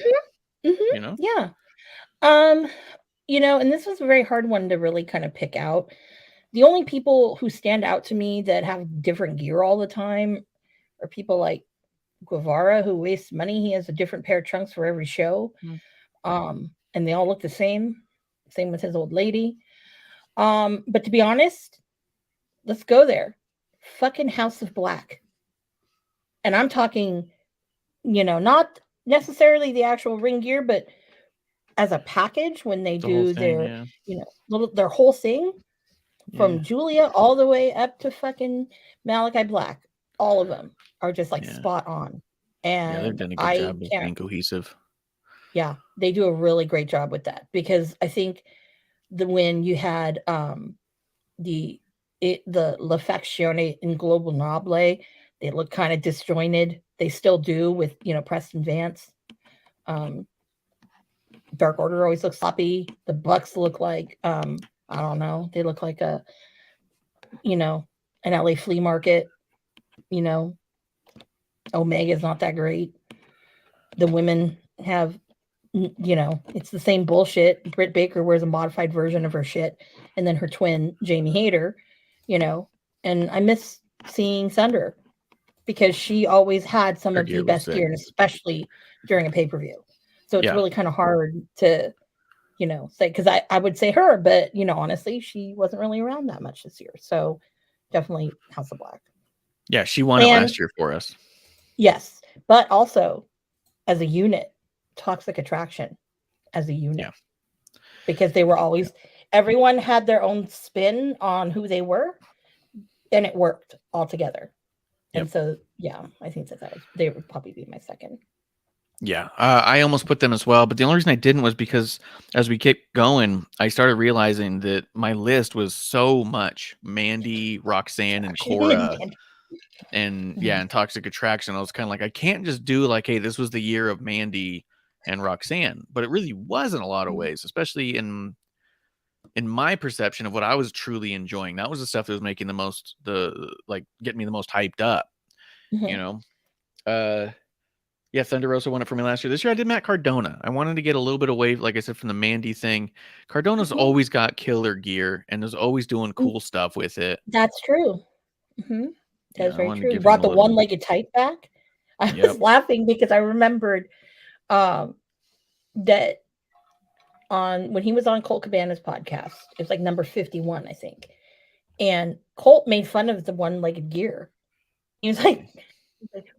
Yeah. And this was a very hard one to really kind of pick out. The only people who stand out to me that have different gear all the time are people like Guevara, who wastes money. He has a different pair of trunks for every show. And they all look the same. Same with his old lady. But to be honest, let's go there. Fucking House of Black. And I'm talking, not necessarily the actual ring gear, but as a package when they do their whole thing from Julia all the way up to fucking Malachi Black. All of them are just like spot on. And they've done a good job of being cohesive. Yeah, they do a really great job with that, because I think when you had the L'Affectione in Global Noble, they look kind of disjointed. They still do with Preston Vance. Dark Order always looks sloppy. The Bucks look like I don't know. They look like an LA flea market. Omega's not that great. The women have, it's the same bullshit. Britt Baker wears a modified version of her shit, and then her twin Jamie Hayter, and I miss seeing Thunder because she always had some of the best gear, and especially during a pay-per-view. So it's really kind of hard to, say, because I would say her, but honestly, she wasn't really around that much this year. So definitely House of Black. Yeah, she won it last year for us. Yes, but also as a unit, Toxic Attraction as a unit. Yeah. Because they were always, everyone had their own spin on who they were, and it worked all together. Yep. And so, I think they would probably be my second. Yeah, I almost put them as well, but the only reason I didn't was because as we kept going, I started realizing that my list was so much Mandy, Roxanne, and Cora. And and Toxic Attraction. I was kind of like, I can't just do like, hey, this was the year of Mandy and Roxanne, but it really was in a lot of ways, especially in my perception of what I was truly enjoying. That was the stuff that was making getting me the most hyped up. Thunder Rosa won it for me last year. This year I did Matt Cardona. I wanted to get a little bit away, like I said, from the Mandy thing. Cardona's always got killer gear and is always doing cool stuff with it. That's true. That's very true. He brought the one-legged tight back. I was laughing because I remembered that when he was on Colt Cabana's podcast, it was like number 51, I think. And Colt made fun of the one-legged gear. He was like,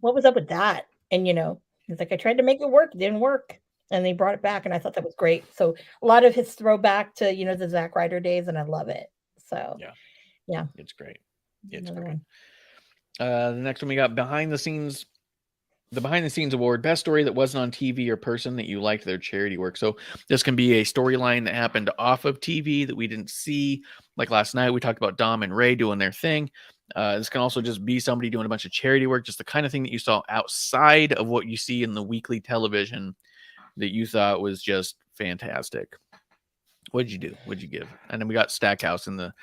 what was up with that? And, he's like, I tried to make it work. It didn't work. And they brought it back. And I thought that was great. So a lot of his throwback to, the Zack Ryder days. And I love it. So, yeah. It's great. It's great. The next one we got behind the scenes award, best story that wasn't on TV or person that you liked their charity work. So this can be a storyline that happened off of TV that we didn't see. Like last night, we talked about Dom and Ray doing their thing. This can also just be somebody doing a bunch of charity work, just the kind of thing that you saw outside of what you see in the weekly television that you thought was just fantastic. What did you do? What did you give? And then we got Stackhouse in the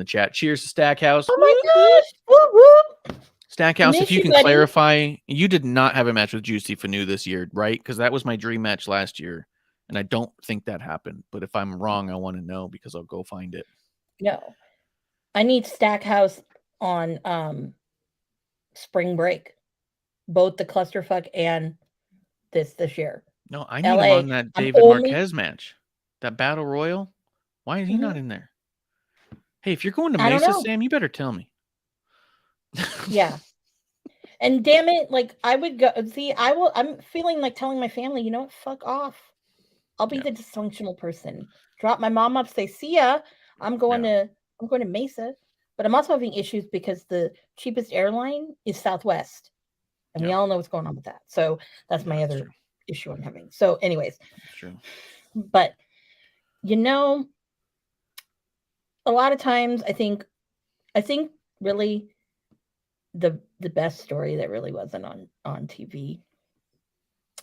chat. Cheers to Stackhouse. Oh my gosh. Woo, woo. Stackhouse, if you can clarify, you did not have a match with Juicy Fanu this year, right? Because that was my dream match last year, and I don't think that happened. But if I'm wrong, I want to know because I'll go find it. No. I need Stackhouse on spring break. Both the clusterfuck and this year. No, I need him on that David Marquez match. That Battle Royal. Why is he not in there? Hey, if you're going to Mesa, Sam, you better tell me. Yeah. And damn it, like I would go see, I'm feeling like telling my family, fuck off. I'll be the dysfunctional person. Drop my mom up, say, see ya. I'm going to Mesa. But I'm also having issues because the cheapest airline is Southwest. And we all know what's going on with that. So that's my other issue I'm having. So anyways. That's true. But you know, a lot of times I think really the best story that really wasn't on TV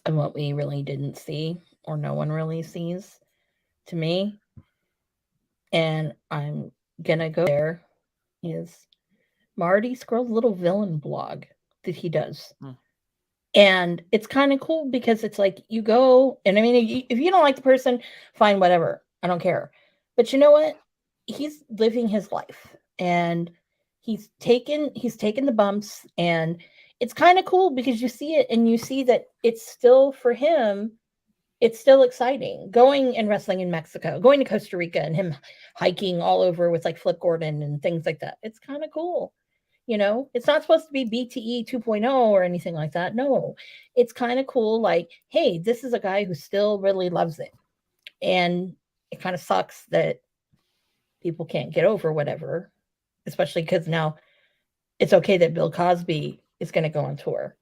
and what we really didn't see or no one really sees to me, and I'm gonna go there, is Marty Scurll's little villain blog that he does. And it's kind of cool because it's like you go, and I mean, if you don't like the person, fine, whatever. I don't care. But you know what? He's living his life, and he's taken the bumps, and it's kind of cool because you see it, and you see that it's still for him. It's still exciting going and wrestling in Mexico, going to Costa Rica, and him hiking all over with like Flip Gordon and things like that. It's kind of cool. You know, it's not supposed to be BTE 2.0 or anything like that. No, it's kind of cool. Like, hey, this is a guy who still really loves it. And it kind of sucks that people can't get over whatever, especially because now it's okay that Bill Cosby is going to go on tour.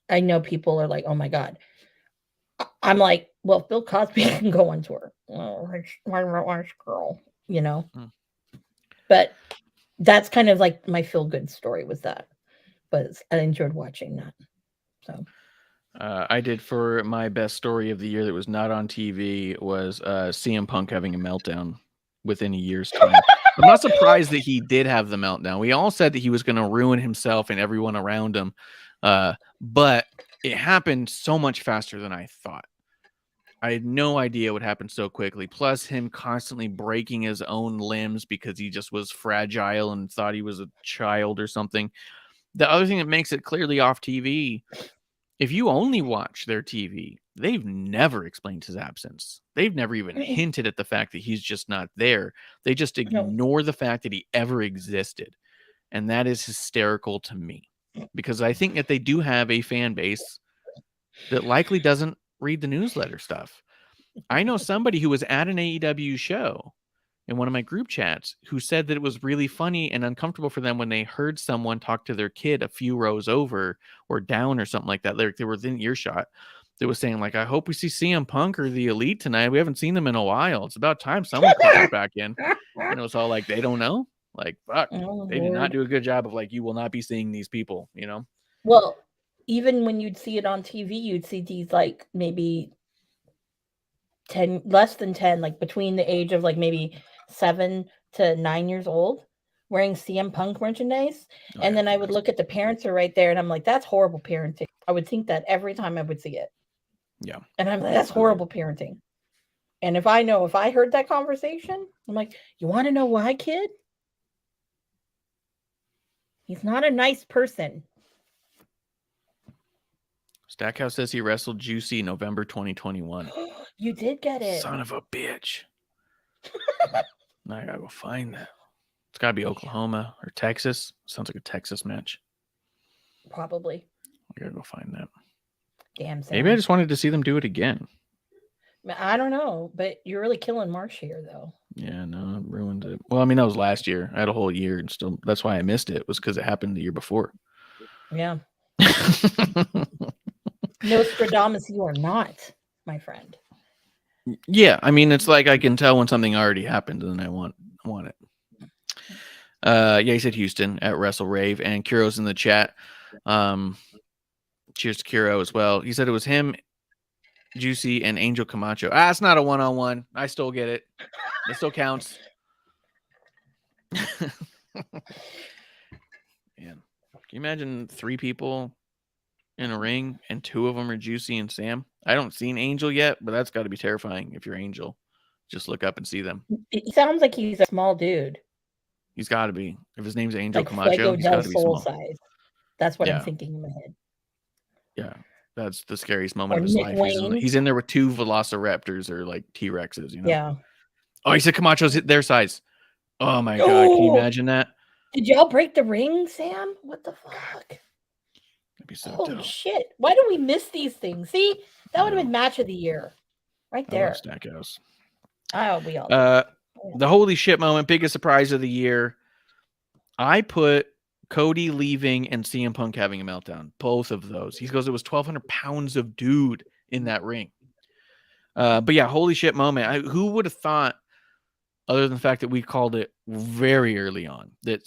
I know people are like, oh my God. I'm like, well, if Bill Cosby can go on tour, girl, you know, but that's kind of like my feel good story was that, but I enjoyed watching that. So I did for my best story of the year that was not on TV was CM Punk having a meltdown within a year's time. I'm not surprised that he did have the meltdown. We all said that he was going to ruin himself and everyone around him. But it happened so much faster than I thought. I had no idea it would happen so quickly. Plus him constantly breaking his own limbs because he just was fragile and thought he was a child or something. The other thing that makes it clearly off TV, if you only watch their TV, they've never explained his absence. They've never even hinted at the fact that he's just not there. They just ignore the fact that he ever existed. And that is hysterical to me because I think that they do have a fan base that likely doesn't read the newsletter stuff. I know somebody who was at an AEW show in one of my group chats who said that it was really funny and uncomfortable for them when they heard someone talk to their kid a few rows over or down or something like that. They were within earshot. They was saying like, I hope we see CM Punk or the Elite tonight. We haven't seen them in a while. It's about time someone comes back in. And it was all like, they don't know. Like, fuck, they did not do a good job of like, you will not be seeing these people, you know? Well, even when you'd see it on TV, you'd see these like maybe 10, less than 10, like between the age of like maybe 7 to 9 years old wearing CM Punk merchandise. And then I would look at the parents are right there and I'm like, that's horrible parenting. I would think that every time I would see it. Yeah. And I'm like, that's horrible parenting. And if I heard that conversation, I'm like, you want to know why, kid? He's not a nice person. Stackhouse says he wrestled Juicy November 2021. You did get it. Son of a bitch. Now I gotta go find that. It's gotta be Oklahoma or Texas. Sounds like a Texas match. Probably. I gotta go find that. Damn. Sam. Maybe I just wanted to see them do it again. I don't know, but you're really killing Marsh here, though. Yeah, no, it ruined it. Well, I mean, that was last year. I had a whole year, and still, that's why I missed it. Was because it happened the year before. Yeah. Nostradamus, you are not, my friend. Yeah, I mean, it's like I can tell when something already happened, and I want it. Yeah, he said Houston at Wrestle Rave, and Kuro's in the chat. Cheers to Kuro as well. He said it was him, Juicy, and Angel Camacho. It's not a one-on-one. I still get it. It still counts. Man, can you imagine 3 people in a ring and 2 of them are Juicy and Sam? I don't seen Angel yet, but that's got to be terrifying if you're Angel. Just look up and see them. He sounds like he's a small dude. He's got to be. If his name's Angel like Camacho, he's got to be small. Size. That's what I'm thinking in my head. Yeah, that's the scariest moment of his life. He's in there with 2 Velociraptors or like T-Rexes, you know? Yeah. Oh, he said Camacho's their size. Oh my God, can you imagine that? Did y'all break the ring, Sam? What the fuck? That'd be so Holy dope. shit. Why do we miss these things? See, that would have been match of the year. Right I there. love Stackhouse. Oh, we all. The holy shit moment, biggest surprise of the year. I put Cody leaving and CM Punk having a meltdown. Both of those. He goes, it was 1,200 pounds of dude in that ring. But yeah, holy shit moment. Who would have thought, other than the fact that we called it very early on, that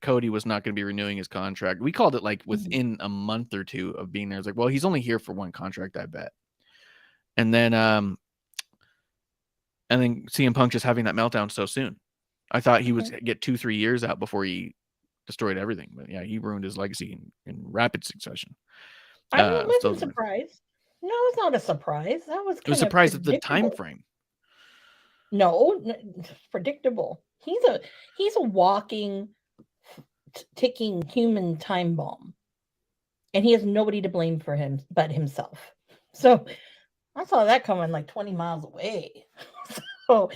Cody was not going to be renewing his contract. We called it like within a month or two of being there. It's like, well, he's only here for one contract, I bet. And then CM Punk just having that meltdown so soon. I thought he would get 2-3 years out before he destroyed everything. But yeah, he ruined his legacy in rapid succession. I wasn't surprised. No, it's not a surprise. That was it was surprised at the time frame. No, it's predictable. He's a walking, ticking human time bomb, and he has nobody to blame for him but himself. So I saw that coming like 20 miles away. So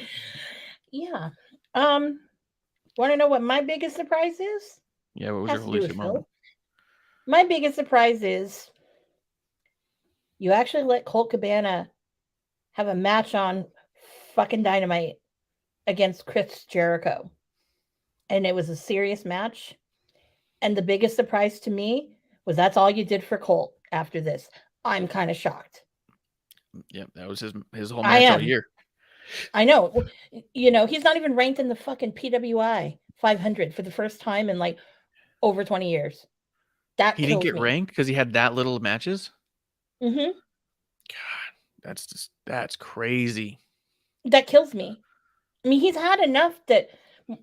yeah. Want to know what my biggest surprise is? Yeah, what was your holy shit moment? My biggest surprise is you actually let Colt Cabana have a match on fucking Dynamite against Chris Jericho. And it was a serious match. And the biggest surprise to me was that's all you did for Colt after this. I'm kind of shocked. Yeah, that was his whole match all year. I know. You know, he's not even ranked in the fucking PWI 500 for the first time in like over 20 years. He didn't get ranked because he had that little matches? Mm-hmm. God, that's crazy. That kills me. I mean, he's had enough that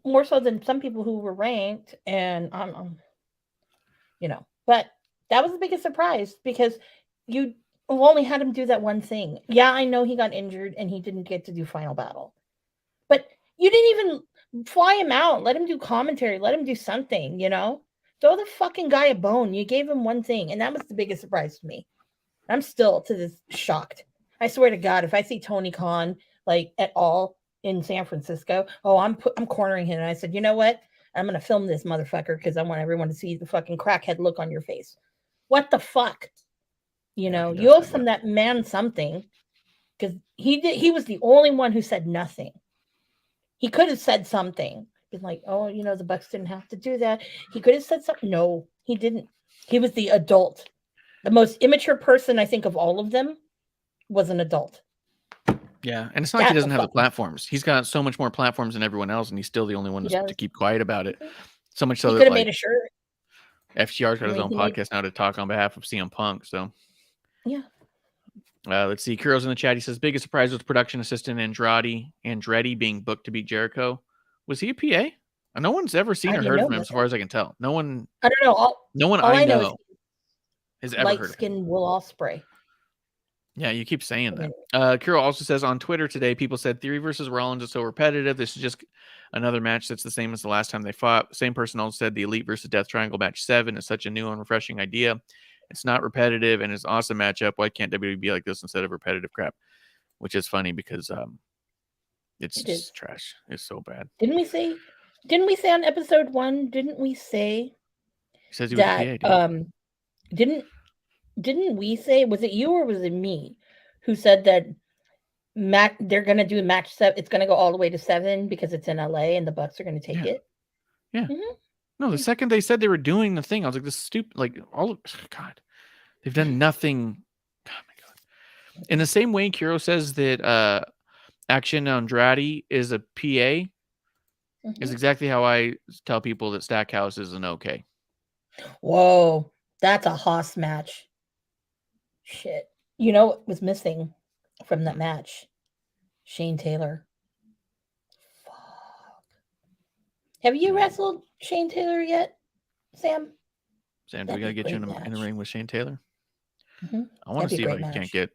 more so than some people who were ranked, and you know, but that was the biggest surprise because you only had him do that one thing. Yeah, I know he got injured and he didn't get to do Final Battle, but you didn't even fly him out, let him do commentary, let him do something, you know, throw the fucking guy a bone. You gave him one thing, and that was the biggest surprise to me. I'm still to this shocked. I swear to God, if I see Tony Khan like at all in San Francisco, I'm cornering him. And I said, you know what? I'm gonna film this motherfucker because I want everyone to see the fucking crackhead look on your face. What the fuck? You know, you owe that man something because he was the only one who said nothing. He could have said something. Been like, oh, you know, the Bucks didn't have to do that. He could have said something. No, he didn't. He was the adult. The most immature person, I think, of all of them was an adult. Yeah, and it's not like he doesn't have the platforms. He's got so much more platforms than everyone else, and he's still the only one to keep quiet about it. So much so he that could have made a shirt. FTR's got his own podcast now to talk on behalf of CM Punk. So yeah. Let's see. Kuro's in the chat. He says biggest surprise was production assistant Andretti being booked to beat Jericho. Was he a PA? No one's ever seen or heard from him, as far as I can tell. No one. I don't know. No one I know has ever heard of him. Light-skinned Will Ospreay. Yeah, you keep saying that. Kuro also says on Twitter today, people said Theory versus Rollins is so repetitive. This is just another match that's the same as the last time they fought. Same person also said the Elite versus Death Triangle match 7 is such a new and refreshing idea. It's not repetitive and it's an awesome matchup. Why can't WWE be like this instead of repetitive crap? Which is funny because it's just trash. It's so bad. Didn't we say on episode 1? Didn't we say he says he was that? PA, Didn't we say, was it you or was it me who said that they're going to do match 7? It's going to go all the way to 7 because it's in LA and the Bucks are going to take it. Yeah. Mm-hmm. No, the second they said they were doing the thing, I was like, this stupid, like God, they've done nothing. Oh my God. In the same way, Kuro says that Action Andrade is a PA is exactly how I tell people that Stackhouse is an OK. Whoa, that's a Haas match. Shit. You know what was missing from that match? Shane Taylor. Fuck. Have you wrestled Shane Taylor yet, Sam? Sam, do we got to get you in a ring with Shane Taylor? Mm-hmm. I want to see if I can't get...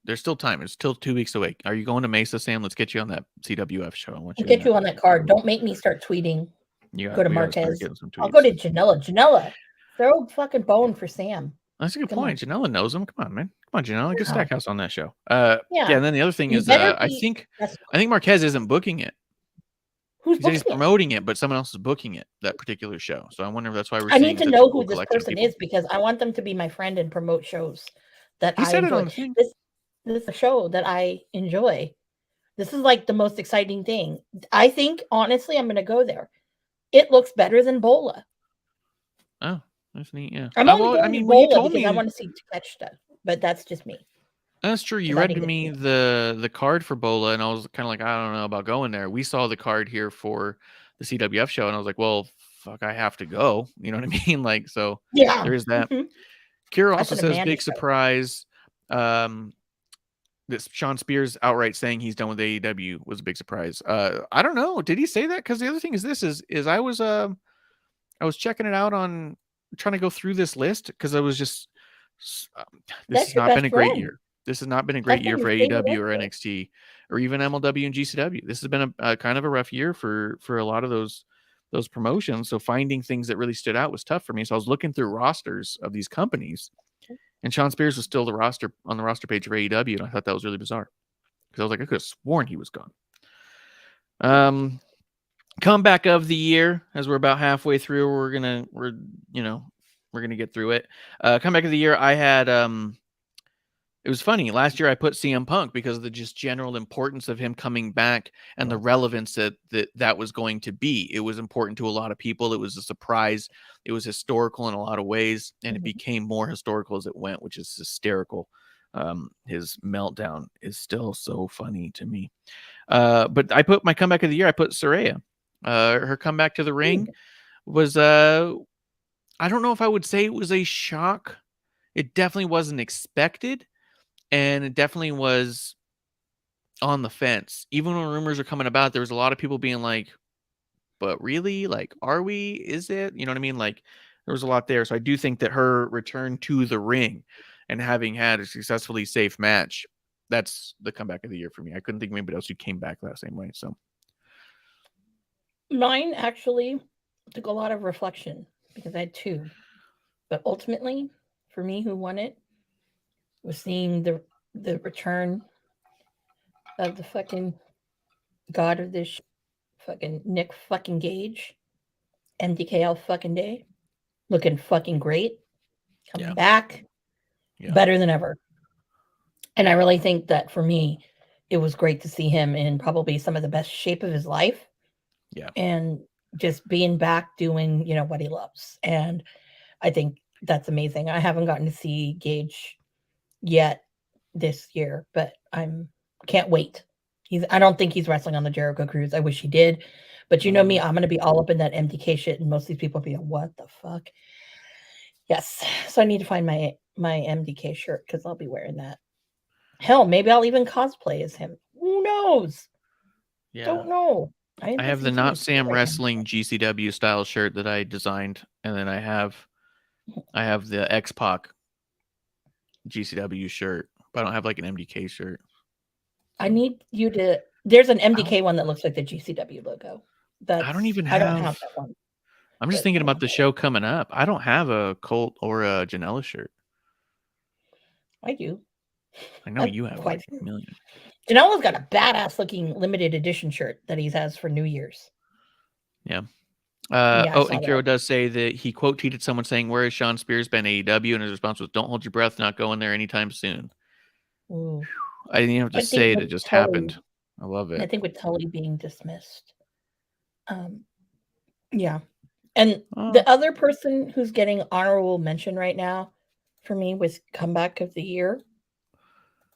There's still time. It's still 2 weeks away. Are you going to Mesa, Sam? Let's get you on that CWF show. I want you to get you on that card. Don't make me start tweeting. Go to Marquez. I'll go to Janela. Janela, throw a fucking bone for Sam. That's a good point. Janela knows him. Come on, man. Come on, Janela. Get Stackhouse on that show. Yeah. And then the other thing is, I think Marquez isn't booking it. He's promoting it, but someone else is booking it, that particular show. So I wonder if that's why we're. I need to know who this person is because I want them to be my friend and promote shows that he said it on the thing. this is a show that I enjoy. This is like the most exciting thing. I think, honestly, I'm going to go there. It looks better than Bola. Oh, that's neat. Yeah. I'm only going to when you Bola told because me, I want to see catch stuff, but that's just me. that's true. You 'Cause I read didn't to get to me see the card for Bola, and I was kind of like, I don't know about going there. We saw the card here for the CWF show, and I was like, well, fuck, I have to go. You know what I mean? Like, so Yeah. there is that. Mhm. Kira That's also an says Amanda big show. surprise. This Sean Spears outright saying he's done with AEW was a big surprise. I don't know. Did he say that? Because the other thing is this is I was checking it out on trying to go through this list because I was just this That's has your not been best a great friend. year. This has not been a That's great been year for your favorite AEW or wrestler. NXT or even MLW and GCW. This has been a kind of a rough year for a lot of those promotions. So finding things that really stood out was tough for me. So I was looking through rosters of these companies, and Sean Spears was still on the roster page of AEW, and I thought that was really bizarre because I was like, I could have sworn he was gone. Comeback of the year, as we're about halfway through, we're gonna get through it. Comeback of the year, I had it was funny. Last year I put CM Punk because of the just general importance of him coming back and the relevance that was going to be. It was important to a lot of people. It was a surprise. It was historical in a lot of ways, and it became more historical as it went, which is hysterical. His meltdown is still so funny to me. But I put my comeback of the year, I put Saraya. Her comeback to the ring was I don't know if I would say it was a shock. It definitely wasn't expected, and it definitely was on the fence. Even when rumors are coming about, there was a lot of people being like, but really? Like, are we? Is it? You know what I mean? Like, there was a lot there. So I do think that her return to the ring and having had a successfully safe match, that's the comeback of the year for me. I couldn't think of anybody else who came back that same way. So Mine actually took a lot of reflection because I had two. But ultimately, for me, who won it was seeing the return of the fucking god of this fucking Nick fucking Gage, MDK all fucking day, looking fucking great, coming back, better than ever. And I really think that for me, it was great to see him in probably some of the best shape of his life. Yeah. And just being back doing, what he loves. And I think that's amazing. I haven't gotten to see Gage yet this year, but can't wait. I don't think he's wrestling on the Jericho Cruise. I wish he did. But you know me, I'm going to be all up in that MDK shit, and most of these people be like, what the fuck? Yes. So I need to find my MDK shirt because I'll be wearing that. Hell, maybe I'll even cosplay as him. Who knows? Yeah. Don't know. I have the Not Sam Wrestling GCW style shirt that I designed, and then I have the X-Pac GCW shirt, but I don't have like an MDK shirt. I need you to. There's an MDK one that looks like the GCW logo. I don't have that one. I'm just thinking about the show coming up. I don't have a Colt or a Janela shirt. I do. I know you have quite a million. Janela's got a badass looking limited edition shirt that he has for New Year's. Yeah. And Kiro does say that he quote tweeted someone saying, "Where has Sean Spears been AEW?" And his response was, "Don't hold your breath, not going there anytime soon." Ooh. I didn't even have to say it; it just happened. I love it. I think with Tully being dismissed, yeah. And the other person who's getting honorable mention right now, for me, was comeback of the year.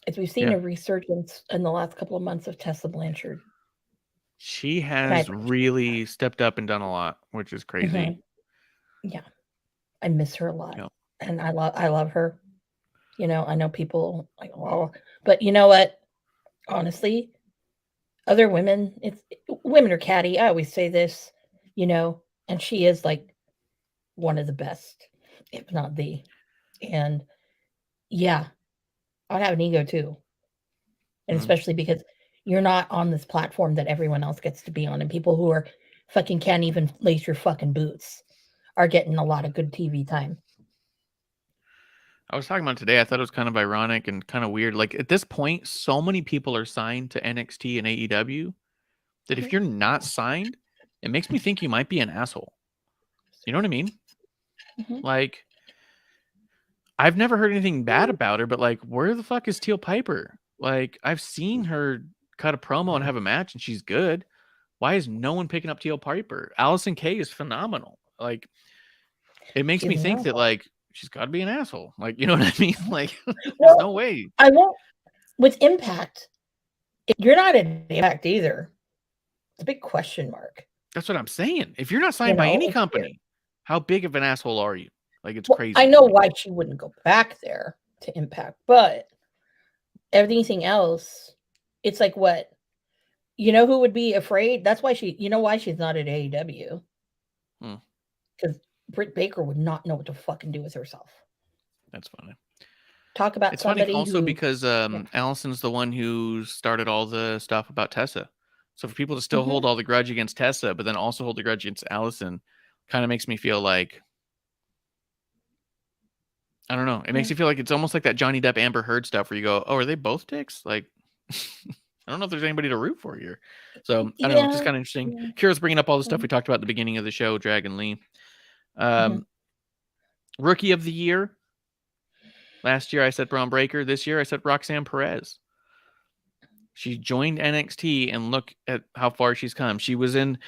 Is we've seen a resurgence in the last couple of months of Tessa Blanchard. She has really stepped up and done a lot, which is crazy. Mm-hmm. Yeah, I miss her a lot, and I love her. I know people like, oh, but you know what? Honestly, other women, women are catty. I always say this, and she is like one of the best, if not the. And yeah, I have an ego too, and especially because you're not on this platform that everyone else gets to be on, and people who are fucking can't even lace your fucking boots are getting a lot of good TV time. I was talking about today. I thought it was kind of ironic and kind of weird. Like at this point, so many people are signed to NXT and AEW that if you're not signed, it makes me think you might be an asshole. You know what I mean? Mm-hmm. Like, I've never heard anything bad about her, but like, where the fuck is Teal Piper? Like, I've seen her cut a promo and have a match, and she's good. Why is no one picking up Teal Piper? Allison Kay is phenomenal. Like, it makes She's me think that, phenomenal. like, she's got to be an asshole. Like, you know what I mean? Like, there's Well, no way. I won't. With Impact, you're not an Impact either. It's a big question mark. That's what I'm saying. If you're not signed by any it's company, weird. how big of an asshole are you? Like, it's Well, crazy. I know why she wouldn't go back there to Impact, but everything else, it's like what? You know who would be afraid? That's why you know why she's not at AEW? Because Britt Baker would not know what to fucking do with herself. That's funny. Talk about It's somebody funny also who, because Allison's the one who started all the stuff about Tessa. So for people to still hold all the grudge against Tessa, but then also hold the grudge against Allison, kind of makes me feel like, I don't know. It makes me feel like it's almost like that Johnny Depp Amber Heard stuff where you go, oh, are they both dicks? Like, I don't know if there's anybody to root for here. So I don't know. It's just kind of interesting. Yeah. Kira's bringing up all the stuff we talked about at the beginning of the show, Dragon Lee. Rookie of the year. Last year I said Braun Breaker. This year I said Roxanne Perez. She joined NXT and look at how far she's come. She was in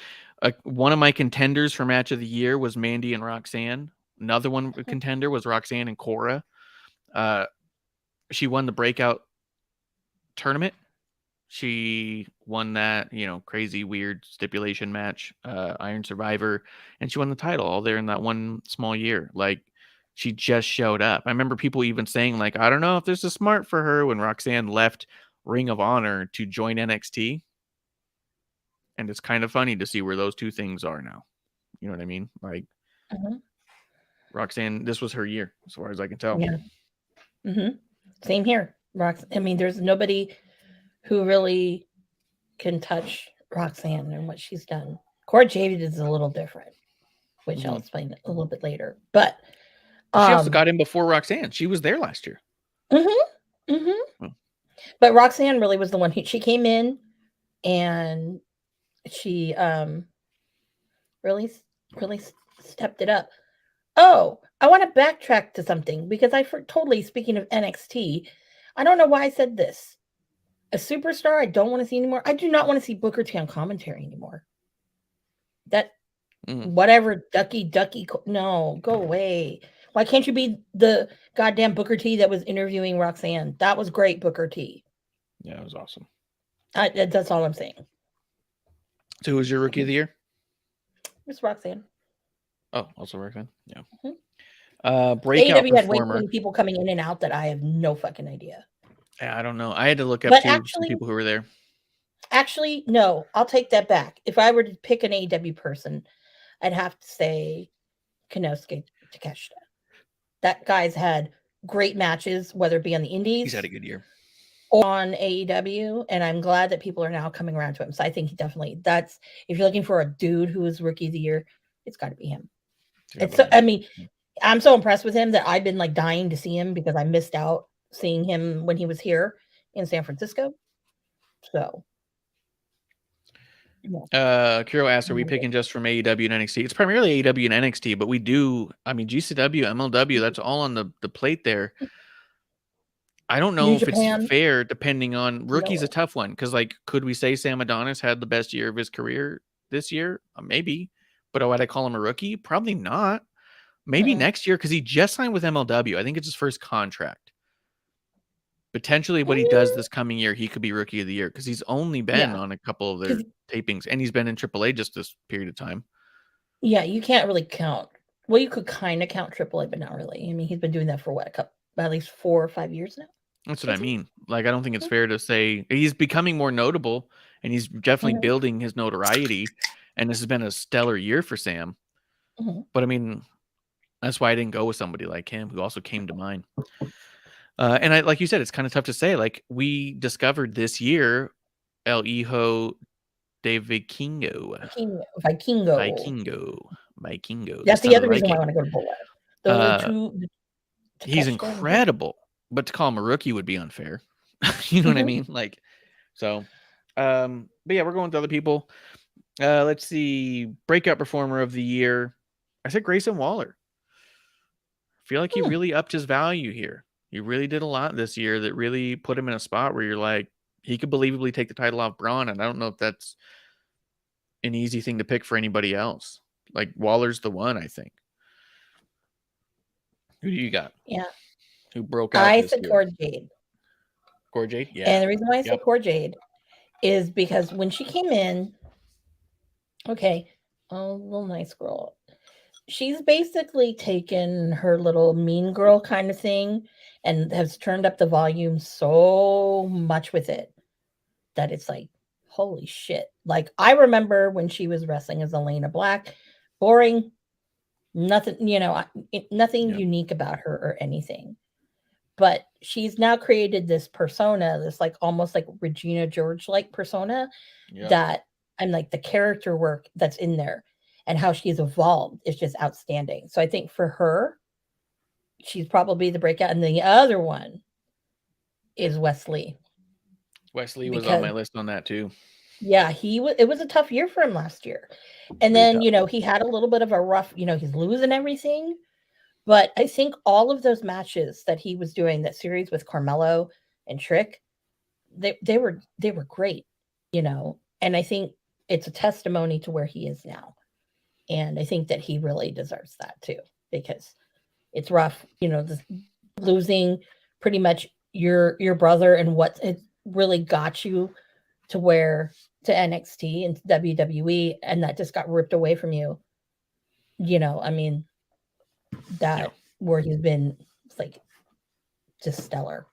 one of my contenders for match of the year was Mandy and Roxanne. Another one contender was Roxanne and Cora. She won the breakout tournament. She won that, crazy, weird stipulation match, Iron Survivor, and she won the title all there in that one small year. Like, she just showed up. I remember people even saying, like, I don't know if this is smart for her when Roxanne left Ring of Honor to join NXT. And it's kind of funny to see where those two things are now. You know what I mean? Like, Roxanne, this was her year, as far as I can tell. Yeah. Same here. I mean, there's nobody who really can touch Roxanne and what she's done. Cora Jade is a little different, which I'll explain a little bit later. But she also got in before Roxanne. She was there last year. But Roxanne really was the one she came in and she really stepped it up. Oh, I want to backtrack to something because totally, speaking of NXT, I don't know why I said this. A superstar I don't want to see anymore. I do not want to see Booker T on commentary anymore. That whatever ducky, no, go away. Why can't you be the goddamn Booker T that was interviewing Roxanne? That was great, Booker T. Yeah, it was awesome. That's all I'm saying. So who was your rookie of the year? It's Roxanne. Oh, also Roxanne? Yeah. Breakout AEW had way too performer. many people coming in and out that I have no fucking idea. Yeah, I don't know. I had to look up some people who were there. Actually, no, I'll take that back. If I were to pick an AEW person, I'd have to say Konosuke Takeshita. That guy's had great matches, whether it be on the indies. He's had a good year. Or on AEW, and I'm glad that people are now coming around to him. So I think he definitely, if you're looking for a dude who is rookie of the year, it's got to be him. I'm so impressed with him that I've been like dying to see him because I missed out seeing him when he was here in San Francisco. So Kiro asked, are we picking just from AEW and NXT? It's primarily AEW and NXT, but we do, GCW, MLW, that's all on the plate there. I don't know if it's fair depending on rookie's a tough one. Cause like, could we say Sam Adonis had the best year of his career this year? Maybe, but would I call him a rookie? Probably not. Maybe next year. Cause he just signed with MLW. I think it's his first contract. Potentially what he does this coming year, he could be rookie of the year. Cause he's only been on a couple of their tapings and he's been in AAA just this period of time. Yeah. You can't really count. Well, you could kind of count AAA, but not really. I mean, he's been doing that for at least 4 or 5 years now. That's what I mean. Like, I don't think it's fair to say he's becoming more notable and he's definitely building his notoriety. And this has been a stellar year for Sam. But I mean, that's why I didn't go with somebody like him who also came to mind. And like you said, it's kind of tough to say. Like, we discovered this year El Hijo de Vikingo. Vikingo. That's the other reason why I want to go to Bullet. He's incredible. But to call him a rookie would be unfair. You know what I mean? Like, so, but yeah, we're going to other people. Let's see. Breakout performer of the year. I said Grayson Waller. I feel like he really upped his value here. He really did a lot this year that really put him in a spot where you're like, he could believably take the title off Braun, and I don't know if that's an easy thing to pick for anybody else. Like, Waller's the one, I think. Who do you got? Yeah. Who broke out I this said year? Cora Jade. Cora Jade? Yeah. And the reason why I said Yep. Cora Jade is because when she came in, okay, oh, little nice girl. She's basically taken her little mean girl kind of thing and has turned up the volume so much with it that it's like, holy shit. Like, I remember when she was wrestling as Elena Black, boring, nothing, you know, nothing Yeah. unique about her or anything. But she's now created this persona, this like almost like Regina George like persona Yeah. that I'm like the character work that's in there and how she's evolved is just outstanding. So I think for her, she's probably the breakout. And the other one is Wesley. Wesley was on my list on that too. Yeah, it was a tough year for him last year. And Pretty then, tough. you know, he had a little bit of a rough, you know, he's losing everything. But I think all of those matches that he was doing, that series with Carmelo and Trick, they were great, you know. And I think it's a testimony to where he is now. And I think that he really deserves that too, because it's rough, you know, losing pretty much your brother and what it really got you to NXT and WWE, and that just got ripped away from you. You know, I mean, that where he's been, it's like just stellar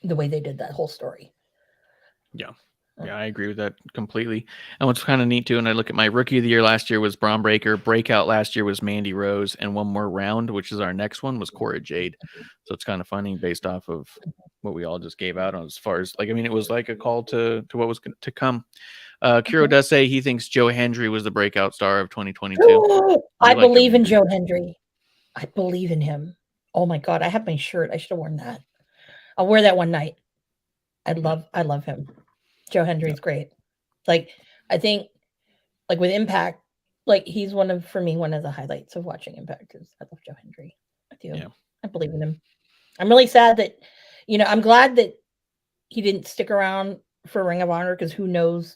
the way they did that whole story. Yeah, I agree with that completely. And what's kind of neat too, and I look at my rookie of the year last year was Braun Breaker, breakout last year was Mandy Rose, and one more round, which is our next one, was Cora Jade. So it's kind of funny based off of what we all just gave out on as far as, like, I mean, it was like a call to what was to come. Kiro does say he thinks Joe Hendry was the breakout star of 2022. I believe in Joe Hendry. I believe in him. Oh my God, I have my shirt. I should have worn that. I'll wear that one night. I love him. Joe Hendry's great. Like, I think, like with Impact, like he's one of the highlights of watching Impact is I love Joe Hendry. I do. Yeah. I believe in him. I'm really sad that, you know, I'm glad that he didn't stick around for Ring of Honor because who knows,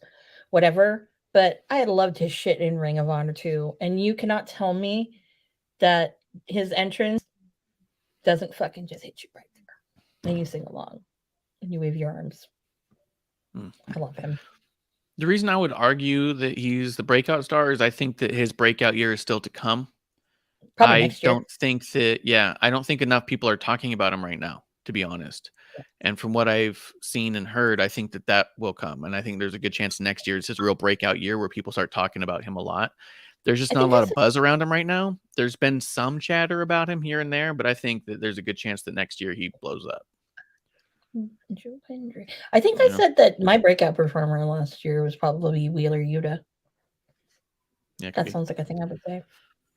whatever. But I had loved his shit in Ring of Honor too. And you cannot tell me that his entrance doesn't fucking just hit you right there. And you sing along and you wave your arms. I love him. The reason I would argue that he's the breakout star is I think that his breakout year is still to come. Probably next year. I don't think enough people are talking about him right now, to be honest. Yeah. And from what I've seen and heard, I think that will come. And I think there's a good chance next year is his real breakout year where people start talking about him a lot. There's just not a lot of buzz around him right now. There's been some chatter about him here and there, but I think that there's a good chance that next year he blows up. Joe Hendry. I think I said that my breakout performer last year was probably Wheeler Yuta. Yeah, that sounds like a thing I would say.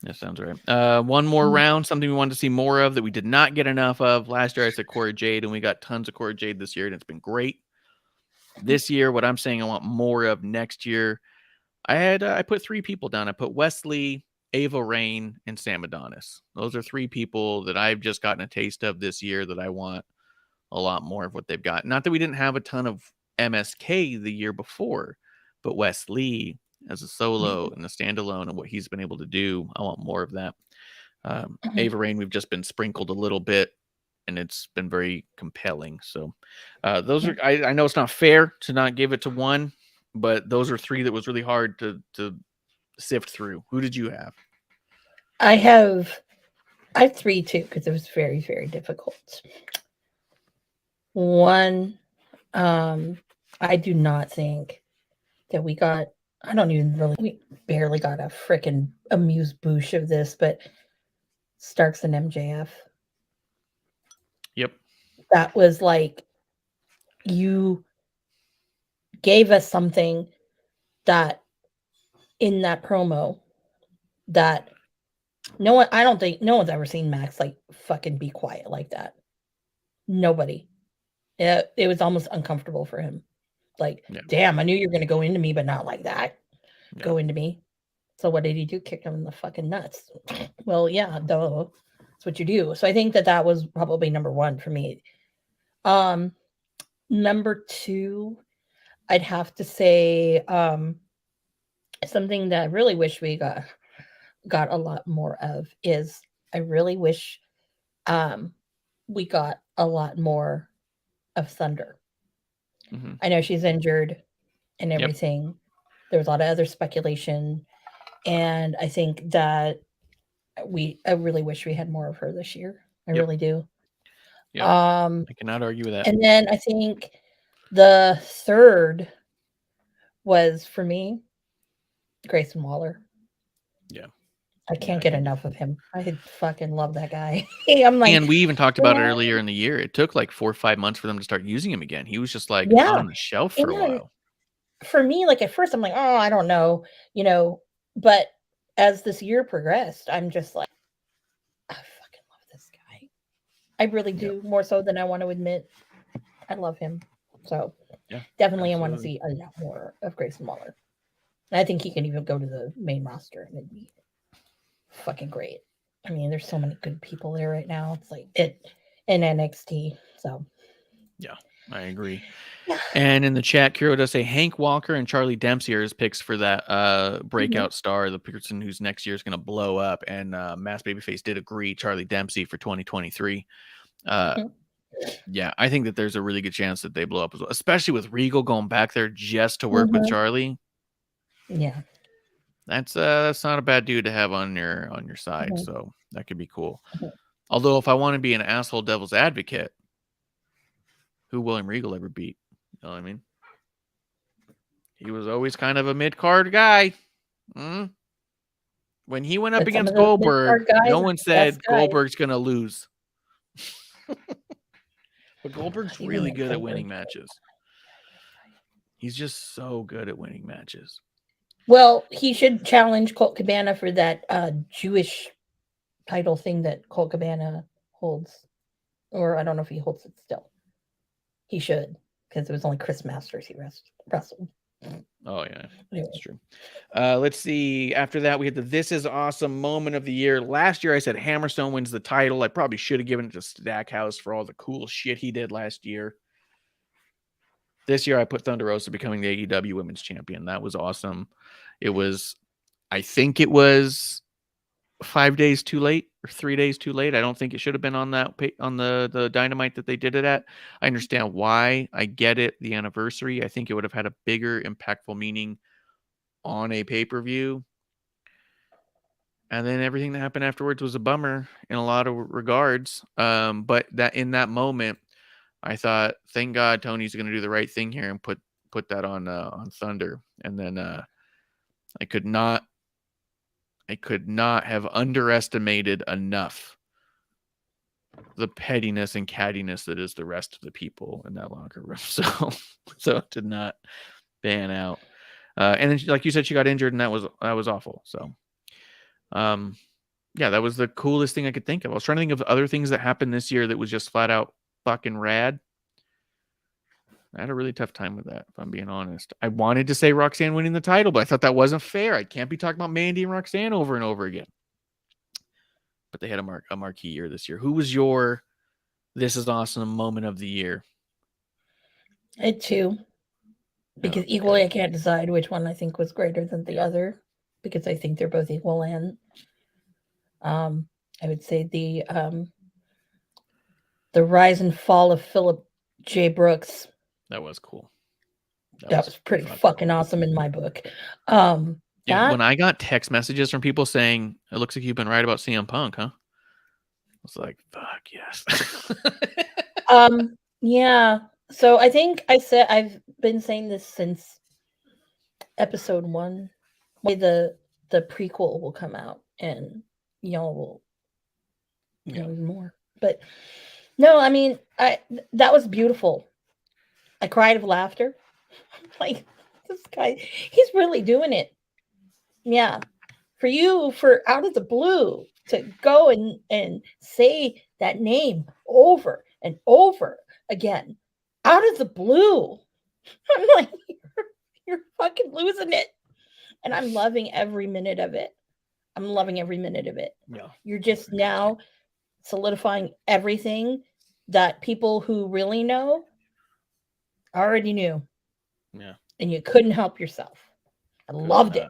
That sounds right. One more round, something we wanted to see more of that we did not get enough of. Last year I said Cora Jade, and we got tons of Cora Jade this year, and it's been great. This year, what I'm saying I want more of next year, I put 3 people down. I put Wesley, Ava Raine, and Sam Adonis. Those are 3 people that I've just gotten a taste of this year that I want a lot more of what they've got. Not that we didn't have a ton of MSK the year before, but Wes Lee as a solo and a standalone and what he's been able to do, I want more of that. Ava Raine, we've just been sprinkled a little bit, and it's been very compelling. So those are, I know it's not fair to not give it to one, but those are 3 that was really hard to sift through. Who did you have? I have 3 too, because it was very, very difficult. One, I do not think that we barely got a freaking amuse bouche of this, but Starks and MJF. Yep. That was like, you gave us something that in that promo that I don't think no one's ever seen Max like fucking be quiet like that. Nobody. It was almost uncomfortable for him. Like, damn, I knew you were going to go into me, but not like that. Go into me. So what did he do? Kick him in the fucking nuts. Well, yeah, duh. That's what you do. So I think that was probably number one for me. Number two, I'd have to say something that I really wish we got a lot more of is I really wish we got a lot more of Thunder. Mm-hmm. I know she's injured and everything. Yep. There was a lot of other speculation, and I think that I really wish we had more of her this year. I really do. Yeah, I cannot argue with that. And then I think the third was for me, Grayson Waller. Yeah. I can't get enough of him. I fucking love that guy. I'm like, and we even talked about it earlier in the year. It took like 4 or 5 months for them to start using him again. He was just like on the shelf for a while. For me, like at first I'm like, oh, I don't know, but as this year progressed, I'm just like, I fucking love this guy. I really do, more so than I want to admit. I love him. So definitely I want to see a lot more of Grayson Waller. And I think he can even go to the main roster and it'd be fucking great. I mean, there's so many good people there right now. It's like in NXT. So yeah, I agree. Yeah. And in the chat, Kiro does say Hank Walker and Charlie Dempsey are his picks for that breakout star, the person who's next year is going to blow up. And Mass Babyface did agree Charlie Dempsey for 2023. Yeah, I think that there's a really good chance that they blow up as well, especially with Regal going back there just to work with Charlie. Yeah. That's not a bad dude to have on your side, so that could be cool. Although if I want to be an asshole devil's advocate, who William Regal ever beat? You know what I mean? He was always kind of a mid-card guy. When he went up against Goldberg, no one said Goldberg's going to lose. But Goldberg's really good at winning matches. He's just so good at winning matches. Well, he should challenge Colt Cabana for that Jewish title thing that Colt Cabana holds. Or I don't know if he holds it still. He should, because it was only Chris Masters he wrestled. Oh, yeah. Anyway. That's true. Let's see. After that, we had the This Is Awesome moment of the year. Last year, I said Hammerstone wins the title. I probably should have given it to Stackhouse for all the cool shit he did last year. This year, I put Thunder Rosa becoming the AEW Women's Champion. That was awesome. I think it was 5 days too late or 3 days too late. I don't think it should have been on the Dynamite that they did it at. I understand why. I get it. The anniversary. I think it would have had a bigger, impactful meaning on a pay-per-view. And then everything that happened afterwards was a bummer in a lot of regards. But that in that moment, I thought, thank God Tony's going to do the right thing here and put that on Thunder. And then I could not have underestimated enough the pettiness and cattiness that is the rest of the people in that locker room. So it did not pan out. And then, like you said, she got injured, and that was awful. So, yeah, that was the coolest thing I could think of. I was trying to think of other things that happened this year that was just flat out fucking rad. I had a really tough time with that, if I'm being honest. I wanted to say Roxanne winning the title, but I thought that wasn't fair. I can't be talking about Mandy and Roxanne over and over again. But they had a marquee year this year. Who was your This Is Awesome moment of the year? I had two. Because equally, I can't decide which one I think was greater than the other. Because I think they're both equal. And I would say the rise and fall of Philip J. Brooks. That was cool. That was pretty fucking awesome in my book. When I got text messages from people saying, it looks like you've been right about CM Punk, huh? I was like, fuck yes. Yeah. So I think I've been saying this since episode 1. The prequel will come out and y'all will know even more. But no, I mean, that was beautiful. I cried of laughter. Like, this guy, he's really doing it. Yeah. For out of the blue to go and say that name over and over again, out of the blue. I'm like, you're fucking losing it. And I'm loving every minute of it. Yeah. You're just now solidifying everything that people who really know already knew. Yeah. And you couldn't help yourself. I loved it.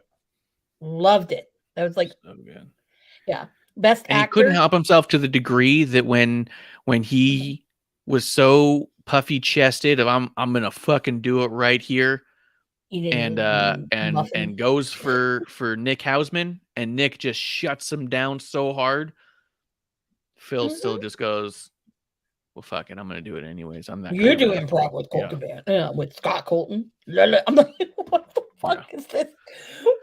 Loved it. That was like so good. Yeah. Best And actor. he couldn't help himself to the degree that when he was so puffy chested of I'm gonna fucking do it right here. And goes for Nick Hausman, and Nick just shuts him down so hard. Phil still just goes, well, fuck it, I'm gonna do it anyways. I'm not. You do improv with with Scott Colton. I'm like, what the fuck is this?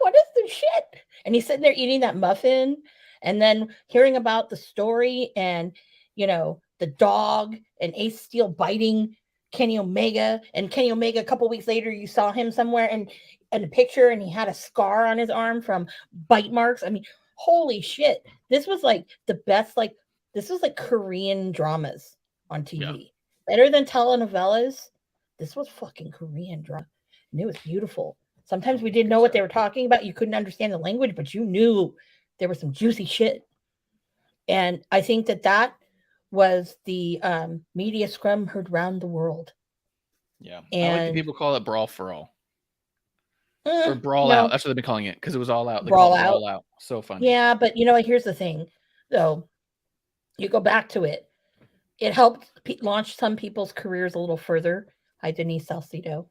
What is this shit? And he's sitting there eating that muffin, and then hearing about the story, and the dog and Ace Steel biting Kenny Omega, and Kenny Omega a couple weeks later you saw him somewhere and a picture, and he had a scar on his arm from bite marks. I mean, holy shit. This was like the best, this was like Korean dramas on TV. Yeah. Better than telenovelas. This was fucking Korean drama. And it was beautiful. Sometimes we didn't know what they were talking about. You couldn't understand the language, but you knew there was some juicy shit. And I think that was the media scrum heard round the world. Yeah. And I like the people call it Brawl for All. Or Brawl Out. That's what they've been calling it, because it was all out. Brawl out. So funny. Yeah, but here's the thing. So you go back to it. It helped launch some people's careers a little further. Hi, Denise Salcido.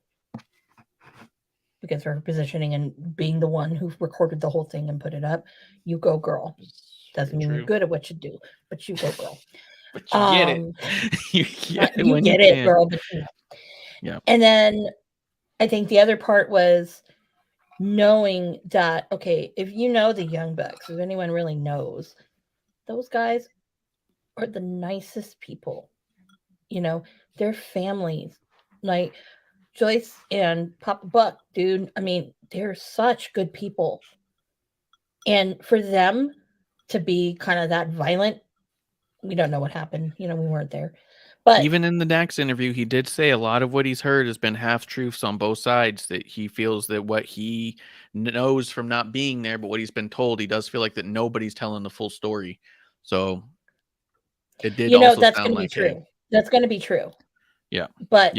Because of her positioning and being the one who recorded the whole thing and put it up. You go, girl. Doesn't mean you're good at what you do, but you go, girl. But you get it. You get it, girl. But yeah. And then I think the other part was knowing that, okay, if you know the Young Bucks, if anyone really knows, those guys are the nicest people. Their families, like Joyce and Papa Buck, dude. I mean, they're such good people. And for them to be kind of that violent, we don't know what happened. We weren't there. But even in the Dax interview, he did say a lot of what he's heard has been half truths on both sides, that he feels that what he knows from not being there, but what he's been told, he does feel like that nobody's telling the full story. So it did also that's sound going to be like true. That's going to be true. Yeah. But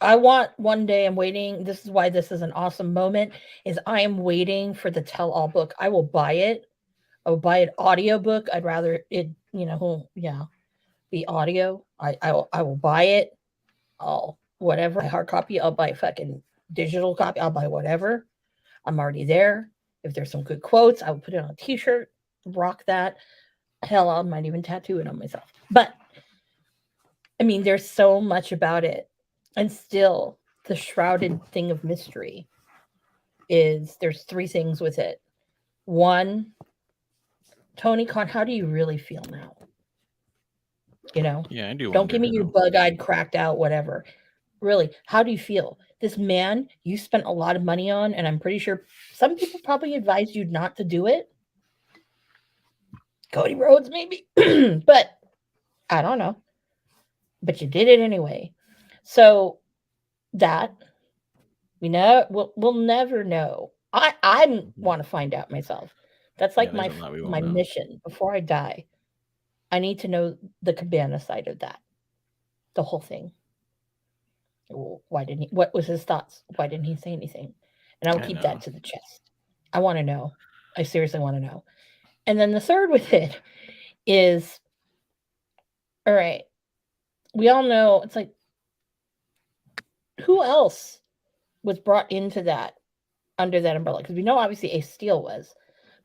I want one day, I'm waiting. This is why this is an awesome moment, is I am waiting for the tell-all book. I will buy it. I will buy an audiobook. I'd rather it, be audio. I will buy it. I'll whatever. My hard copy. I'll buy a fucking digital copy. I'll buy whatever. I'm already there. If there's some good quotes, I will put it on a t-shirt. Rock that. Hell, I might even tattoo it on myself. But I mean, there's so much about it. And still, the shrouded thing of mystery is there's three things with it. One, Tony Khan, how do you really feel now? Yeah, I do. Don't give me your bug-eyed, cracked out, whatever. Really, how do you feel? This man you spent a lot of money on, and I'm pretty sure some people probably advised you not to do it. Cody Rhodes, maybe. But I don't know. But you did it anyway. So that we'll never know. I want to find out myself. That's like my mission before I die. I need to know the Cabana side of that. The whole thing. What was his thoughts? Why didn't he say anything? And I will keep that to the chest. I want to know. I seriously want to know. And then the third with it is, all right, we all know, it's like, who else was brought into that, under that umbrella? Because we know obviously Ace Steel was,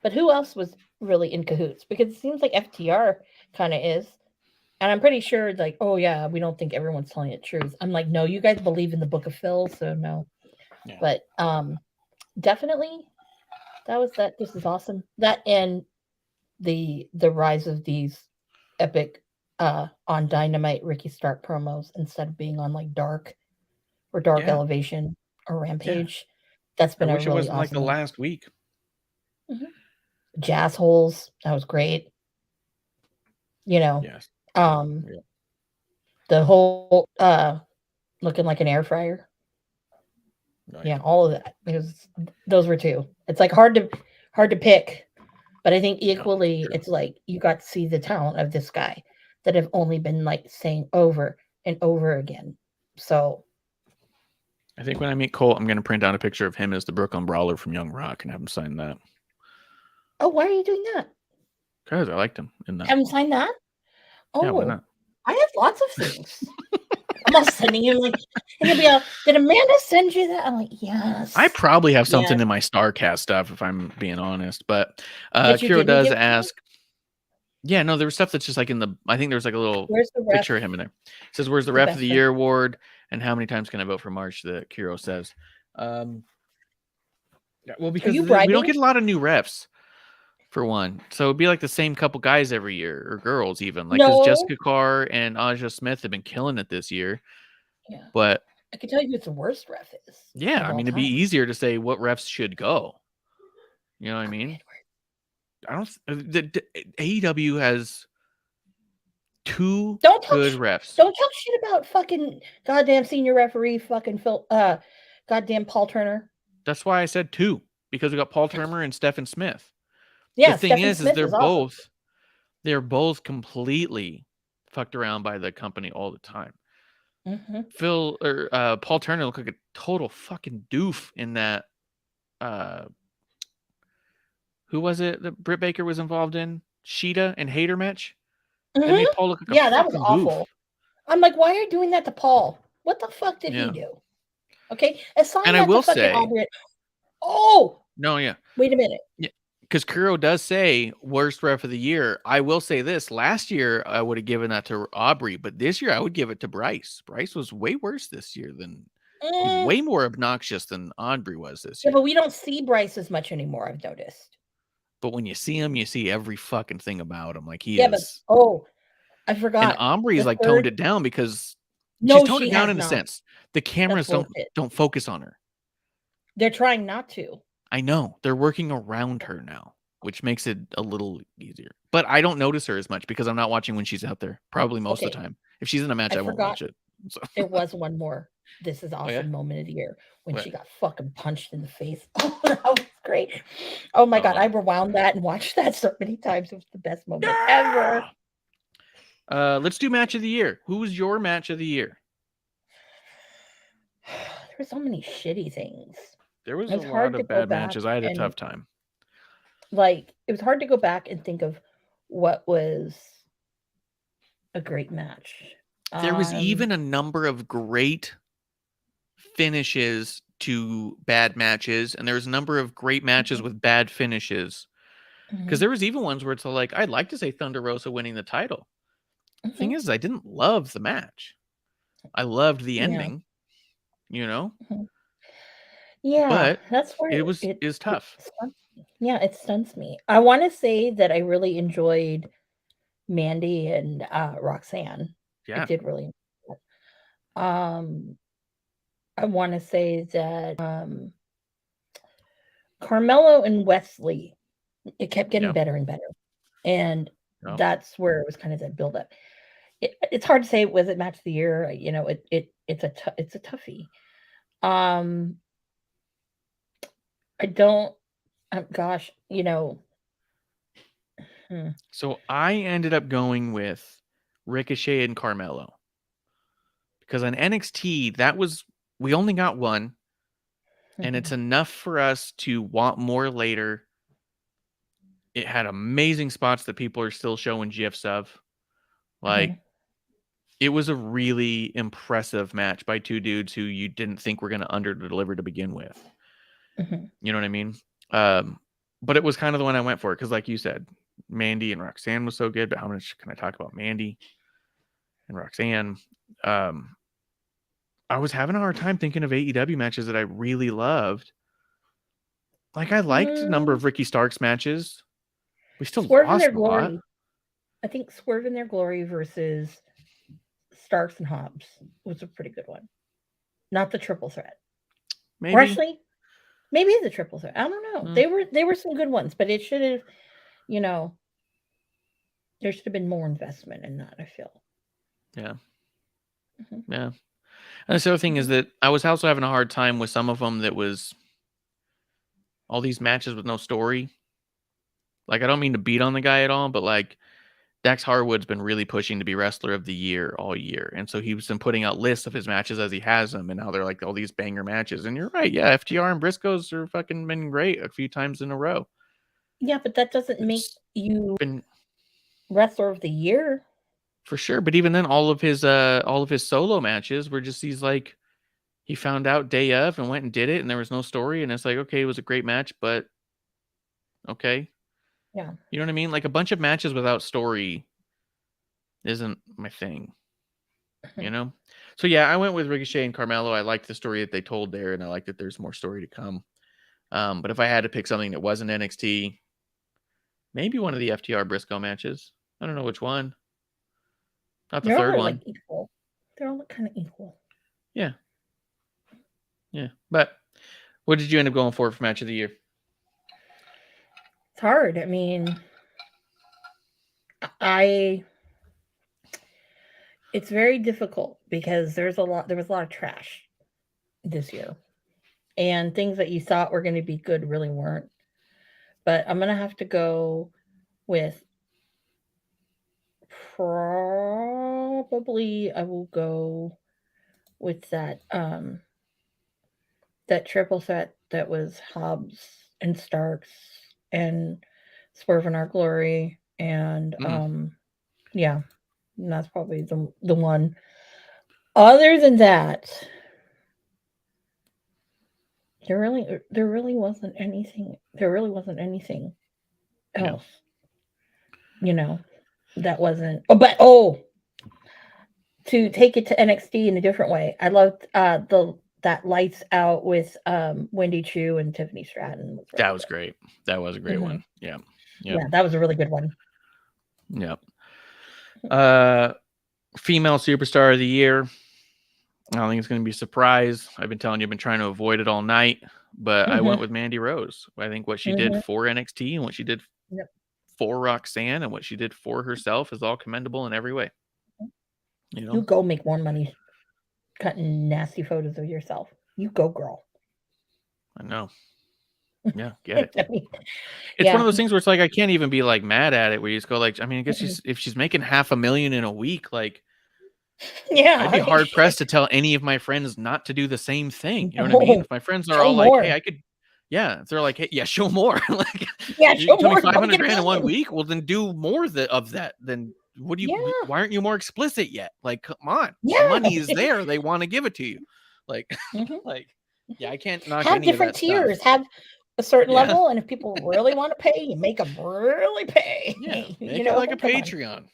but who else was really in cahoots? Because it seems like FTR kind of is. And I'm pretty sure, like, oh yeah, we don't think everyone's telling the truth. I'm like, no, you guys believe in the Book of Phil, so no. Yeah. But definitely, this is awesome. That and the rise of these epic on Dynamite Ricky Stark promos instead of being on like Dark or Dark Elevation or Rampage. Yeah. That's been it wasn't awesome like the last week. Mm-hmm. Jazz Holes, that was great. Yes. The whole looking like an air fryer. Right. Yeah, all of that. Those were two. It's like hard to pick, But I think equally, it's like you got to see the talent of this guy that have only been like saying over and over again. So I think when I meet Cole, I'm going to print out a picture of him as the Brooklyn Brawler from Young Rock and have him sign that. oh, why are you doing that? Because I liked him in that. Have him sign that? Oh, Yeah, why not? I have lots of things. I'm all sending him like, and he'll be all, did Amanda send you that? I'm like, yes. I probably have something Yes. in my StarCast stuff, if I'm being honest. But That you Kiro didn't does give me? ask. Yeah, no, there was stuff that's just like in the. I think there's like a little Where's the ref? picture of him in there. It says, "Where's the The Ref of best the one. Year award?" And how many times can I vote for Marsh? That Kiro says. Yeah, well, because you we don't bribing? get a lot of new refs, for one. So it'd be like the same couple guys every year, or girls even. Like, because No. Jessica Carr and Aja Smith have been killing it this year. Yeah. But I can tell you who the worst ref is. yeah, of I all mean, it'd be time. easier to say what refs should go. You know what I mean? I don't. The AEW has two Don't talk good sh- refs. Don't talk shit about fucking goddamn senior referee fucking goddamn Paul Turner. That's why I said two, because we got Paul Turner and Stephen Smith. Yeah, The thing Stephen is Smith they're is awesome. both completely fucked around by the company all the time. Mm-hmm. Paul Turner looked like a total fucking doof in that. Who was it that Britt Baker was involved in? Sheeta and Hater match. They made Paul look like a that was fucking awful. goof. I'm like, why are you doing that to Paul? What the fuck did Yeah. he do? Okay, assign And that I will to fucking say- Aubrey. Oh, No, yeah. wait a minute. Because Kuro does say worst ref of the year. I will say this: last year I would have given that to Aubrey, but this year I would give it to Bryce. Bryce was way worse this year than way more obnoxious than Aubrey was this Yeah, year. but we don't see Bryce as much anymore. I've noticed. But when you see him, you see every fucking thing about him. Like he Yeah, is. but I forgot. And Aubrey's The like third- toned it down because No, she's toned she it down has in a not. sense. The cameras bullshit. don't focus on her. They're trying not to. I know they're working around her now, which makes it a little easier. But I don't notice her as much because I'm not watching when she's out there. Probably most of the Okay. time. If she's in a match, I won't forgot. watch it. So. There was one more. This is awesome yeah? moment of the year when What? she got fucking punched in the face. Oh, that was great. Oh my god, I rewound that and watched that so many times. It was the best moment ever. Let's do match of the year. Who was your match of the year? There were so many shitty things. There was It's a hard lot to of go bad matches. I had a back tough time. Like, it was hard to go back and think of what was a great match. There was even a number of great finishes to bad matches, and there was a number of great matches with bad finishes. Because there was even ones where it's like, I'd like to say Thunder Rosa winning the title. The thing is, I didn't love the match. I loved the ending, you know? Yeah, But that's where it was tough. It stunts me. I want to say that I really enjoyed Mandy and Roxanne. Yeah. I did really enjoy it. I want to say that Carmelo and Wesley, it kept getting better and better. And that's where it was kind of that build up. It's hard to say, was it match of the year? You know, it's a toughie. I don't, gosh, you know. So I ended up going with Ricochet and Carmelo. Because on NXT, we only got one. And it's enough for us to want more later. It had amazing spots that people are still showing GIFs of. Like, it was a really impressive match by two dudes who you didn't think were going to under-deliver to begin with. You know what I mean? But it was kind of the one I went for. Because like you said, Mandy and Roxanne was so good. But how much can I talk about Mandy and Roxanne? I was having a hard time thinking of AEW matches that I really loved. Like, I liked a number of Ricky Starks matches. We still Swerve in lost Their a lot. Glory. I think Swerve in Their Glory versus Starks and Hobbs was a pretty good one. Not the triple threat. Maybe. Or actually, maybe it's a triple threat. I don't know. They were some good ones, but it should have, you know, there should have been more investment in that, I feel. Yeah. Yeah. And the other thing is that I was also having a hard time with some of them that was all these matches with no story. Like, I don't mean to beat on the guy at all, but like Dax Harwood's been really pushing to be wrestler of the year all year. And so he's been putting out lists of his matches as he has them. And now they're like all these banger matches. And you're right. Yeah. FTR and Briscoes are fucking been great a few times in a row. Yeah, but that doesn't make you been, wrestler of the year. For sure. But even then, all of his solo matches were just these like, he found out day of and went and did it. And there was no story. And it's like, okay, it was a great match, but okay. Yeah. You know what I mean? Like a bunch of matches without story isn't my thing, you know? So yeah, I went with Ricochet and Carmelo. I liked the story that they told there, and I like that there's more story to come. But if I had to pick something that wasn't NXT, maybe one of the FTR Briscoe matches. I don't know which one. Not the third one. Like equal. They're all kind of equal. Yeah. Yeah. But what did you end up going for match of the year? It's hard. I mean, it's very difficult because there was a lot of trash this year. And things that you thought were going to be good really weren't. But I'm going to have to go with probably I will go with that triple threat that was Hobbs and Starks and Swerve in Our Glory, and yeah, and that's probably the one. Other than that, there really wasn't anything else. You know, that wasn't. To take it to NXT in a different way, I loved that Lights Out with Wendy Chu and Tiffany Stratton. That was great. That was a great one. Yeah. Yeah, that was a really good one. Yep. Female superstar of the year. I don't think it's going to be a surprise. I've been telling you, I've been trying to avoid it all night, but I went with Mandy Rose. I think what she did for NXT and what she did for Roxanne and what she did for herself is all commendable in every way. You know? You go make more money cutting nasty photos of yourself. You go, girl. I know. Yeah, get it. It's one of those things where it's like I can't even be like mad at it. Where you just go like, I mean, I guess if she's making $500,000 in a week, like, I'd be hard pressed to tell any of my friends not to do the same thing. You know what I mean? If my friends are all like, hey, I could, if they're like, hey, yeah, show more. Like, yeah, show you more. $500,000 in 1 week. Well, then do more of that. Then what do you? Why aren't you more explicit yet? Like, come on, the money is there. They want to give it to you. Like, I can't knock have any different of that tiers. Stuff. Have a certain level, and if people really want to pay, you make them really pay. Yeah, make it like a Patreon.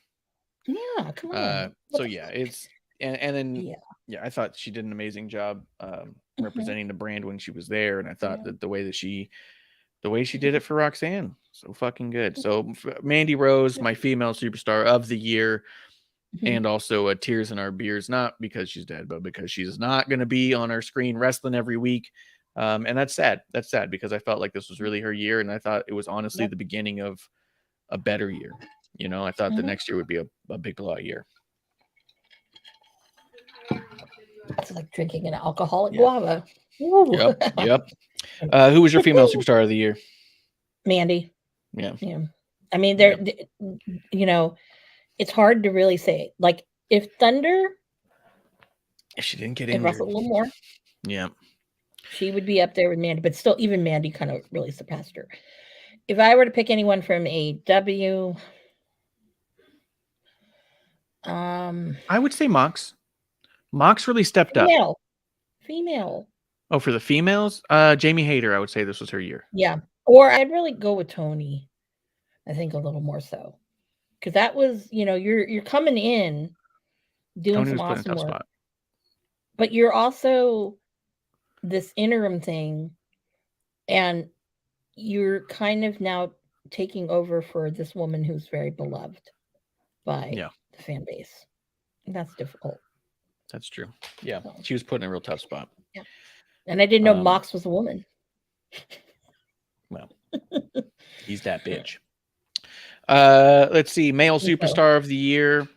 Yeah, come on. So yeah, it's and then I thought she did an amazing job representing the brand when she was there, and I thought that the way she did it for Roxanne, so fucking good. So Mandy Rose, my female superstar of the year, and also Tears in Our Beers, not because she's dead, but because she's not going to be on our screen wrestling every week. And that's sad. That's sad because I felt like this was really her year, and I thought it was honestly the beginning of a better year. You know, I thought the next year would be a big blowout year. It's like drinking an alcoholic guava. Yep. Who was your female superstar of the year? Mandy. Yeah. I mean, it's hard to really say. Like, if Thunder, if she didn't get injured, wrestled a little more, she would be up there with Mandy. But still, even Mandy kind of really surpassed her. If I were to pick anyone from AEW, I would say Mox. Mox really stepped up. Female. Oh, for the females, Jamie Hayter. I would say this was her year. Yeah, or I'd really go with Tony. I think a little more so, because that was, you're coming in doing some awesome work, but you're also this interim thing, and you're kind of now taking over for this woman who's very beloved by the fan base. And that's difficult. That's true. Yeah, she was put in a real tough spot. Yeah, and I didn't know Mox was a woman. Well, he's that bitch. Let's see, male superstar of the year.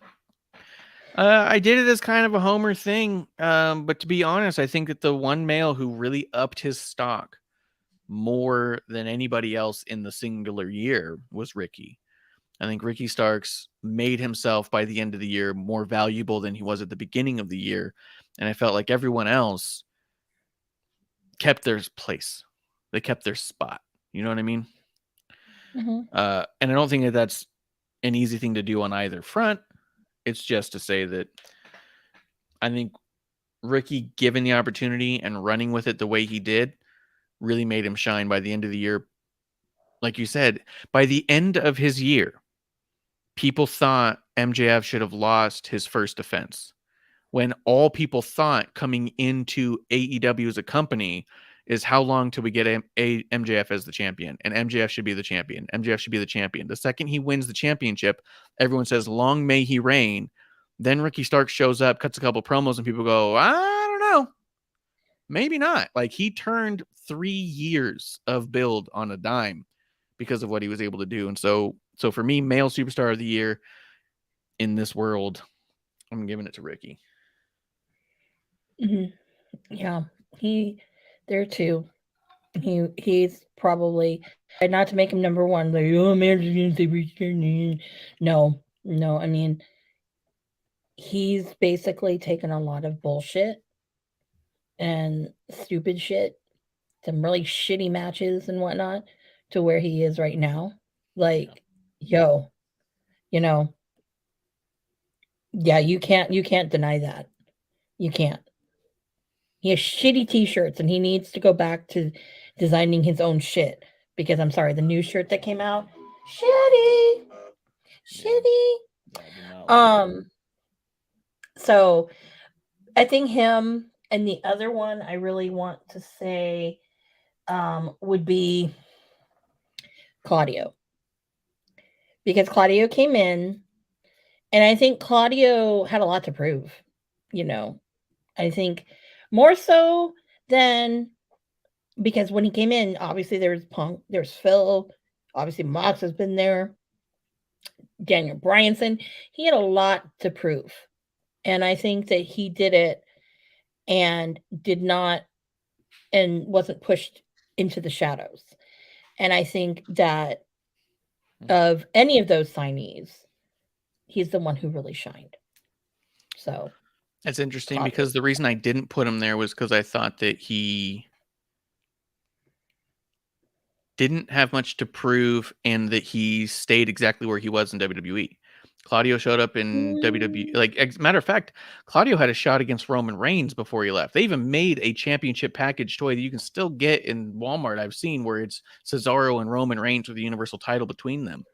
I did it as kind of a homer thing, but to be honest, I think that the one male who really upped his stock more than anybody else in the singular year was Ricky. I think Ricky Starks made himself by the end of the year more valuable than he was at the beginning of the year. And I felt like everyone else kept their place. They kept their spot. You know what I mean? Mm-hmm. And I don't think that that's an easy thing to do on either front. It's just to say that I think Ricky, given the opportunity and running with it the way he did, really made him shine by the end of the year. Like you said, by the end of his year, people thought MJF should have lost his first defense. When all people thought coming into AEW as a company is how long till we get MJF as the champion, and MJF should be the champion. MJF should be the champion. The second he wins the championship, everyone says, long may he reign. Then Ricky Starks shows up, cuts a couple promos, and people go, I don't know. Maybe not. Like, he turned 3 years of build on a dime because of what he was able to do. And so for me, male superstar of the year in this world, I'm giving it to Ricky. Mm-hmm. Yeah, there too. He's probably, not to make him number one. Like, oh man, no. I mean, he's basically taken a lot of bullshit and stupid shit, some really shitty matches and whatnot, to where he is right now. Like, yo, yeah, you can't deny that. You can't. He has shitty t-shirts and he needs to go back to designing his own shit, because I'm sorry, the new shirt that came out, shitty. So I think him, and the other one I really want to say would be Claudio, because Claudio came in, and I think Claudio had a lot to prove. I think more so than, because when he came in, obviously there was Punk, there's Phil, obviously Mox has been there, Daniel Bryanson. He had a lot to prove, and I think that he did it and did not, and wasn't pushed into the shadows. And I think that of any of those signees, he's the one who really shined. So it's interesting because the reason I didn't put him there was because I thought that he didn't have much to prove and that he stayed exactly where he was in WWE. Claudio showed up in WWE. Like, as a matter of fact, Claudio had a shot against Roman Reigns before he left. They even made a championship package toy that you can still get in Walmart. I've seen where it's Cesaro and Roman Reigns with the Universal title between them.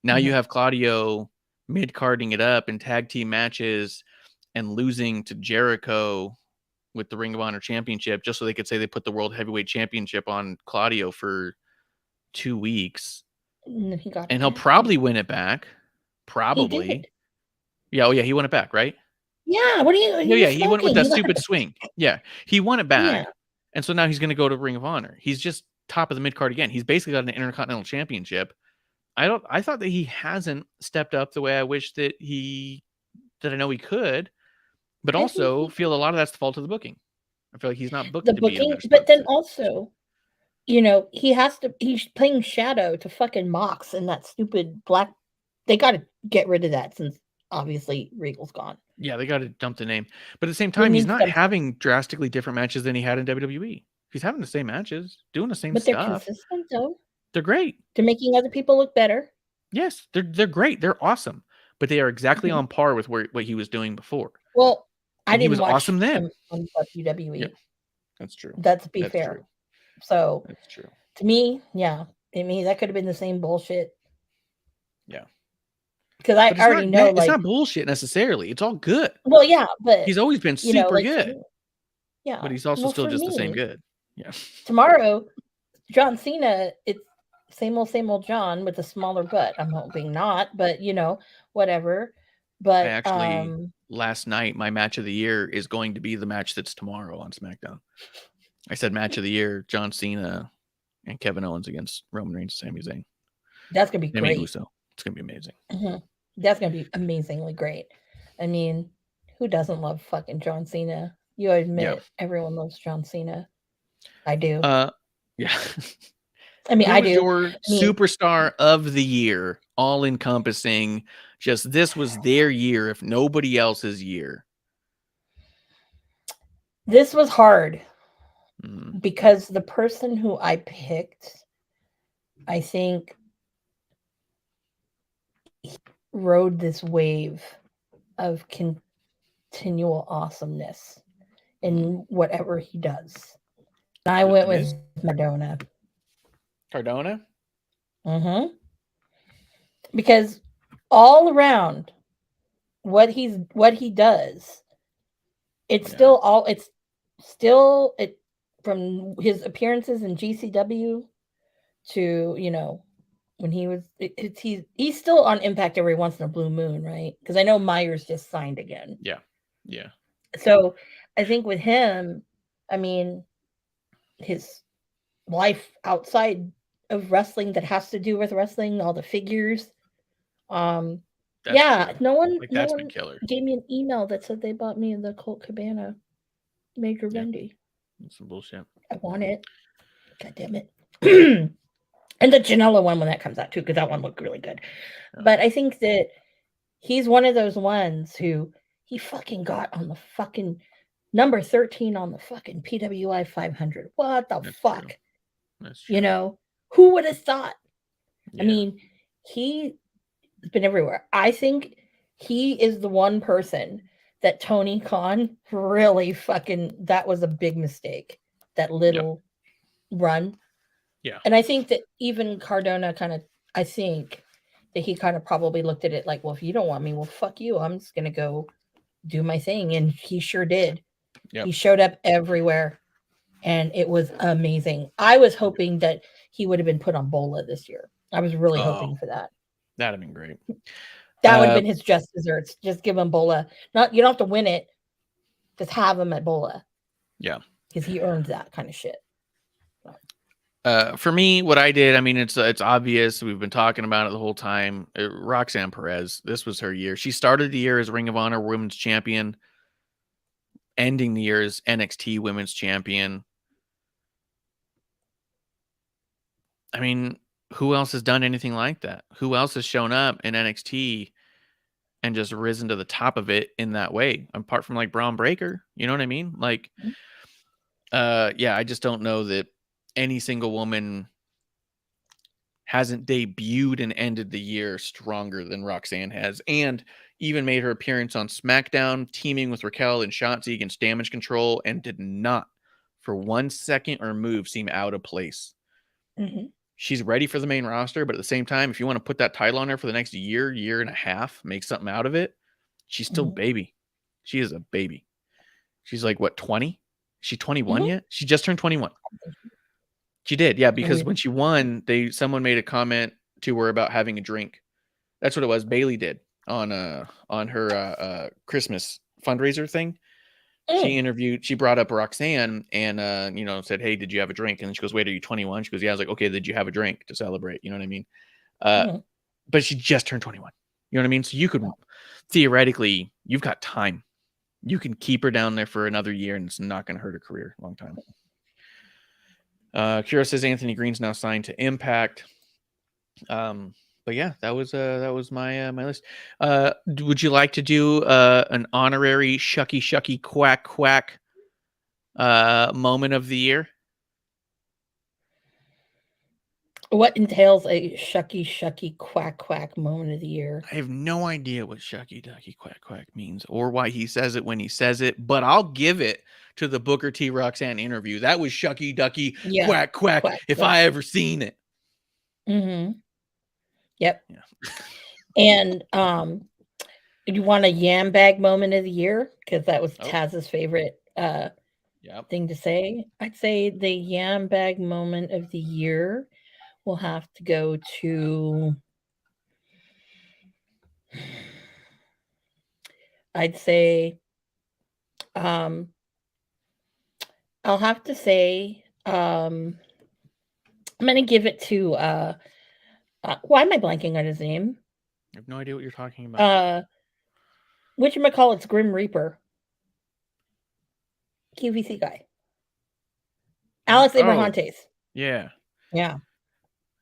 Now you have Claudio mid-carding it up in tag team matches and losing to Jericho with the Ring of Honor Championship just so they could say they put the World Heavyweight Championship on Claudio for 2 weeks. And he'll probably win it back. Probably. Yeah, oh yeah, he won it back, right? Yeah, what are you? Yeah, he won it with that stupid swing. Yeah, he won it back. Yeah. And so now he's going to go to Ring of Honor. He's just top of the mid-card again. He's basically got an Intercontinental Championship. I thought that he hasn't stepped up the way I wish that I know he could, but also feel a lot of that's the fault of the booking. I feel like he's not booked to be in there. But then also, he's playing shadow to fucking Mox and that stupid black. They got to get rid of that since obviously Regal's gone. Yeah, they got to dump the name. But at the same time, he's not having drastically different matches than he had in WWE. He's having the same matches, doing the same stuff. But they're consistent, though. They're great. They're making other people look better. Yes, they're great. They're awesome. But they are exactly on par with what he was doing before. Well, I didn't was watch awesome then him on WWE. Yeah, that's true. That's fair. True. So that's true. To me, yeah. I mean, that could have been the same bullshit. Yeah. Because I already know, it's not bullshit necessarily. It's all good. Well, yeah, but he's always been super good. Yeah, but he's also still just the same good. Yeah. Tomorrow, John Cena. It's same old John with a smaller butt. I'm hoping not, but whatever. But I actually last night my match of the year is going to be the match that's tomorrow on SmackDown. I said match of the year: John Cena and Kevin Owens against Roman Reigns and Sami Zayn. That's gonna be great. Uso. It's gonna be amazing. Mm-hmm. That's gonna be amazingly great. I mean, who doesn't love fucking John Cena? You admit everyone loves John Cena. I do. Yeah. I mean, Who I was do. your I mean, superstar of the year, all encompassing? Just this was their year, if nobody else's year. this was hard Mm, because the person who I picked, I think, rode this wave of continual awesomeness in whatever he does. And I went with Miz? Madonna. Cardona? Mm-hmm. Because all around what he does, it's still it from his appearances in GCW to, you know, when he was he's still on Impact every once in a blue moon, right? Because I know Myers just signed again. Yeah. Yeah. So I think with him, I mean, his life outside of wrestling that has to do with wrestling, all the figures. That's Yeah, true. no one Like, no that's been one killer. gave me an email that said they bought me the Colt Cabana Major Yeah. Bendy. That's some bullshit. I want it. God damn it. And the Janela one when that comes out too, because that one looked really good. Yeah. But I think that he's one of those ones who he fucking got on the fucking number 13 on the fucking PWI 500. What the That's fuck? true. That's true. You know, who would have thought? Yeah. I mean, he's been everywhere. I think he is the one person that Tony Khan really fucking, that was a big mistake. That little run. Yeah. And I think that even Cardona I think that he kind of probably looked at it like, well, if you don't want me, well, fuck you. I'm just going to go do my thing. And he sure did. Yep. He showed up everywhere and it was amazing. I was hoping that he would have been put on Bola this year. I was really hoping for that. That'd have been great. That would have been his just desserts. Just give him Bola. You don't have to win it. Just have him at Bola. Yeah. Because he earned that kind of shit. For me, what I did, I mean, it's obvious. We've been talking about it the whole time. Roxanne Perez, this was her year. She started the year as Ring of Honor Women's Champion, ending the year as NXT Women's Champion. I mean, who else has done anything like that? Who else has shown up in NXT and just risen to the top of it in that way? Apart from like Braun Breaker, you know what I mean? Like, yeah, I just don't know that any single woman hasn't debuted and ended the year stronger than Roxanne has, and even made her appearance on SmackDown, teaming with Raquel and Shotzi against Damage Control, and did not for 1 second or move seem out of place. Mm-hmm. She's ready for the main roster, but at the same time, if you want to put that title on her for the next year, year and a half, make something out of it, she's still baby. She is a baby. She's like, what, 20? She 21 yet? She just turned 21. She did, yeah, because when she won, someone made a comment to her about having a drink. That's what it was. Bailey did on her Christmas fundraiser thing. She brought up Roxanne and said, "Hey, did you have a drink?" And she goes, "Wait, are you 21?" She goes, "Yeah." I was like, "Okay, did you have a drink to celebrate?" You know what I mean? But she just turned 21. You know what I mean? So you could theoretically, you've got time. You can keep her down there for another year, and it's not going to hurt her career long time. Kira says Anthony Green's now signed to Impact. But yeah, that was my my list. Would you like to do an honorary shucky quack quack moment of the year? What entails a shucky quack quack moment of the year? I have no idea what shucky ducky quack quack means or why he says it when he says it, but I'll give it to the Booker T Roxanne interview. That was shucky ducky quack quack if I ever seen it. Mm-hmm. Yep. Yeah. And you want a yam bag moment of the year? Because that was Taz's favorite thing to say. I'd say the yam bag moment of the year will have to go to, I'd say, I'll have to say, I'm going to give it to, why am I blanking on his name? I have no idea what you're talking about. Whatchamacallit's Grim Reaper. QVC guy. Alex Abrahantes. Yeah. Yeah,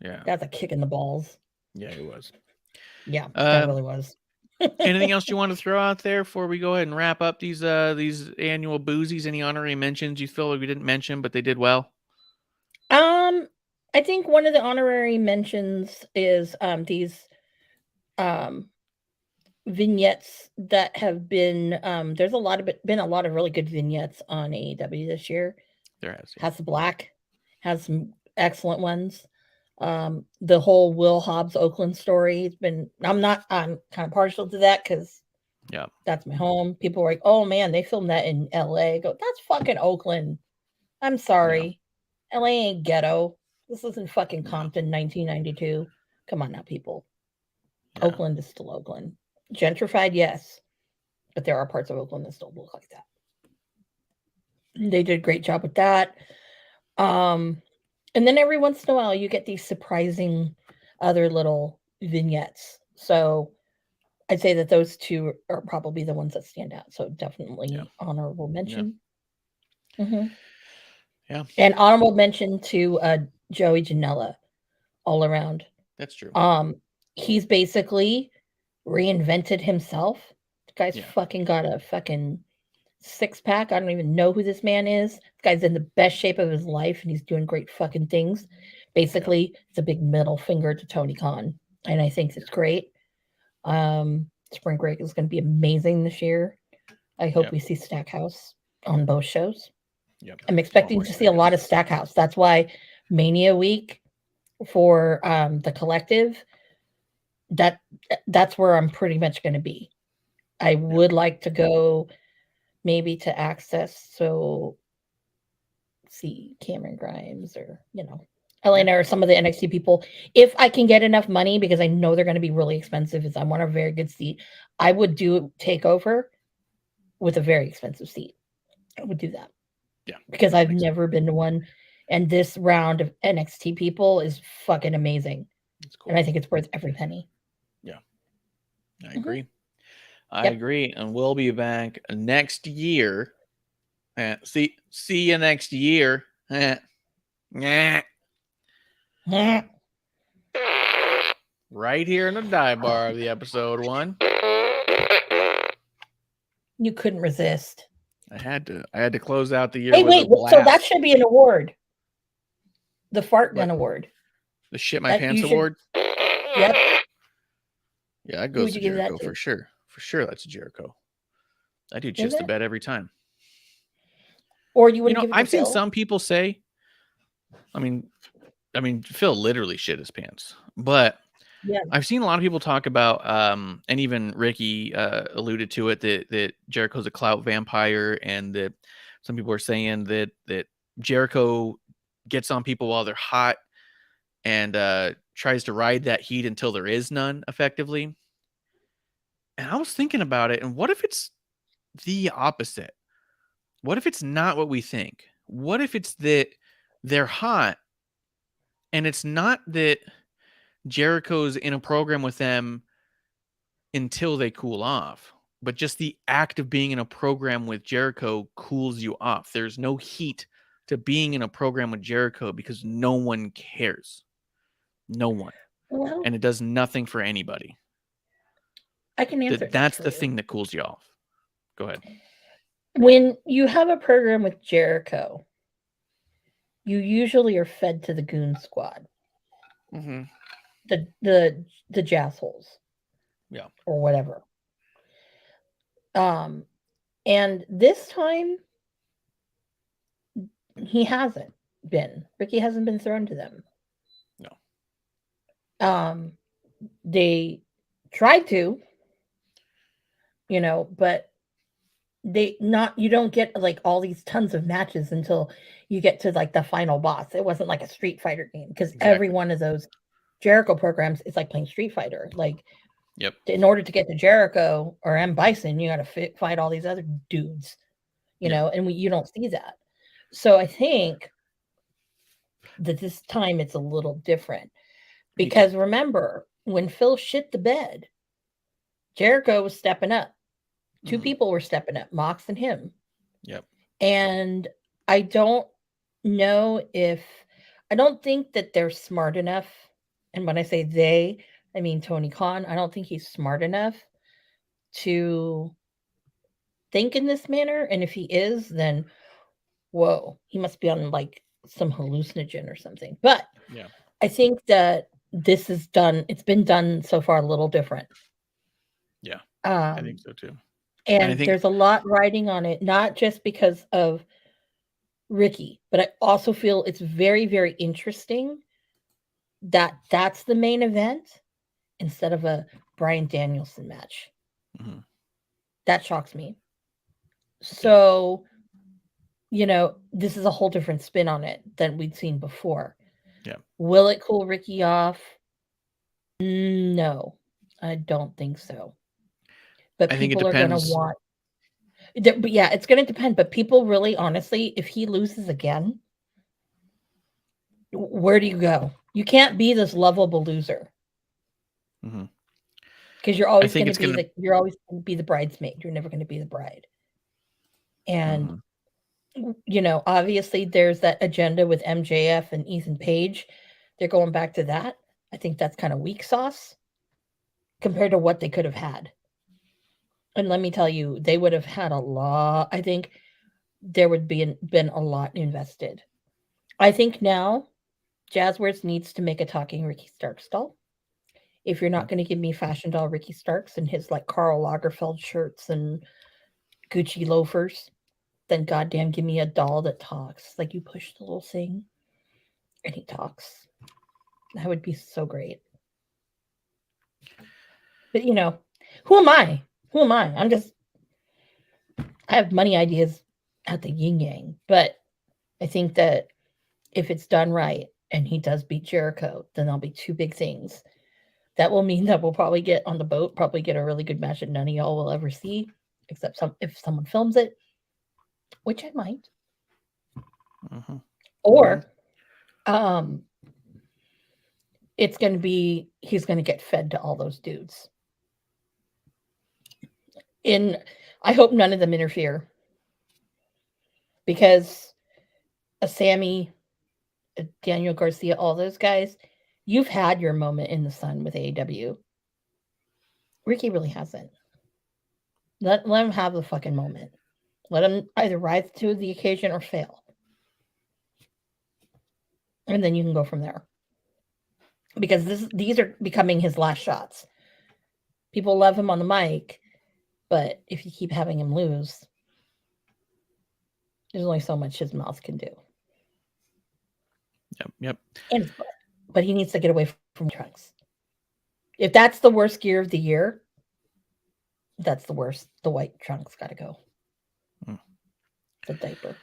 Yeah. that's a kick in the balls. Yeah, it was. Yeah, that really was. Anything else you want to throw out there before we go ahead and wrap up these annual Boozies? Any honorary mentions you feel like we didn't mention, but they did well? I think one of the honorary mentions is these vignettes that have been there's been a lot of really good vignettes on AEW this year. There has. Yeah. House of Black has some excellent ones. The whole Will Hobbs Oakland story, I'm kind of partial to that because that's my home. People were like, oh man, they filmed that in LA. I go, that's fucking Oakland. I'm sorry. LA ain't ghetto. This isn't fucking Compton 1992. Come on now, people. Oakland is still Oakland. Gentrified, yes. But there are parts of Oakland that still look like that. They did a great job with that. And then every once in a while you get these surprising other little vignettes. So I'd say that those two are probably the ones that stand out. So definitely honorable mention. Yeah. Mm-hmm. Yeah. And honorable mention to Joey Janela all around. That's true. He's basically reinvented himself. The guy's fucking got a fucking 6-pack. I don't even know who this man is. The guy's in the best shape of his life and he's doing great fucking things. Basically, it's a big middle finger to Tony Khan. And I think it's great. Spring Break is going to be amazing this year. I hope we see Stackhouse on both shows. Yep. I'm expecting to see a lot of Stackhouse. That's why Mania week for the collective, that's where I'm pretty much going to be. I would like to go maybe to Access, so see Cameron Grimes or Elena or some of the NXT people. If I can get enough money, because I know they're going to be really expensive, if I want a very good seat, I would do Takeover with a very expensive seat. I would do that. Yeah, because I've never been to one, and this round of NXT people is fucking amazing. Cool. And I think it's worth every penny. Yeah, I agree. I agree, and we'll be back next year. See you next year. Right here in the dive bar of the episode 1. You couldn't resist. I had to close out the year. Hey, wait, so that should be an award. The fart gun award. The shit my pants award. Yep. Yeah, that goes to Jericho for sure. For sure, that's Jericho. I do just about every time. Or you would give it to I've seen Phil? some people say, I mean, Phil literally shit his pants, but I've seen a lot of people talk about, and even Ricky alluded to it, that Jericho's a clout vampire, and that some people are saying that Jericho gets on people while they're hot and tries to ride that heat until there is none, effectively. And I was thinking about it, and what if it's the opposite? What if it's not what we think? What if it's that they're hot, and it's not that Jericho's in a program with them until they cool off, but just the act of being in a program with Jericho cools you off. There's no heat to being in a program with Jericho because no one cares. No one. Well, and it does nothing for anybody. I can answer. That's the thing that cools you off. Go ahead. When you have a program with Jericho, you usually are fed to the goon squad. Mm-hmm. The jazz holes. Yeah. Or whatever. And this time he hasn't been. Ricky hasn't been thrown to them. No. They tried to, but you don't get like all these tons of matches until you get to like the final boss. It wasn't like a Street Fighter game, because every one of those Jericho programs is like playing Street Fighter. Like, yep. In order to get to Jericho or M. Bison, you got to fight all these other dudes, and you don't see that. So I think that this time it's a little different, because remember when Phil shit the bed, Jericho was stepping up. Two people were stepping up, Mox and him. Yep. And I don't know if I don't think that they're smart enough. And when I say they, I mean Tony Khan. I don't think he's smart enough to think in this manner. And if he is, then whoa, he must be on like some hallucinogen or something. But Yeah. I think that this is done. It's been done so far a little different. Yeah, I think so too. And I think there's a lot riding on it, not just because of Ricky, but I also feel it's very, very interesting that that's the main event instead of a Bryan Danielson match. Mhm. That shocks me. So, this is a whole different spin on it than we'd seen before. Yeah. Will it cool Ricky off? No, I don't think so. But I think it people are going to depends. want. But yeah, it's going to depend. But people really, honestly, if he loses again, where do you go? You can't be this lovable loser Mhm. because you're always think going it's to be gonna- you're always going to be the bridesmaid. You're never going to be the bride. And Mhm. Obviously there's that agenda with MJF and Ethan Page. They're going back to that. I think that's kind of weak sauce compared to what they could have had. And let me tell you, they would have had a lot. I think there would been a lot invested. I think now Jazzworth needs to make a talking Ricky Starks doll. If you're not going to give me fashion doll Ricky Starks and his like Karl Lagerfeld shirts and Gucci loafers, then goddamn give me a doll that talks. Like you push the little thing and he talks. That would be so great. But who am I? Who am I? I have money ideas at the yin yang, but I think that if it's done right and he does beat Jericho, then there'll be two big things. That will mean that we'll probably get on the boat, probably get a really good match that none of y'all will ever see, except if someone films it, which I might. Mhm. Or it's going to be he's going to get fed to all those dudes. I hope none of them interfere because a Sammy, a Daniel Garcia, all those guys, you've had your moment in the sun with AEW. Ricky really hasn't. Let him have the fucking moment. Let him either rise to the occasion or fail. And then you can go from there. Because these are becoming his last shots. People love him on the mic, but if you keep having him lose, there's only so much his mouth can do. Yep. But he needs to get away from trunks. If that's the worst gear of the year, that's the worst. The white trunks got to go. The diaper.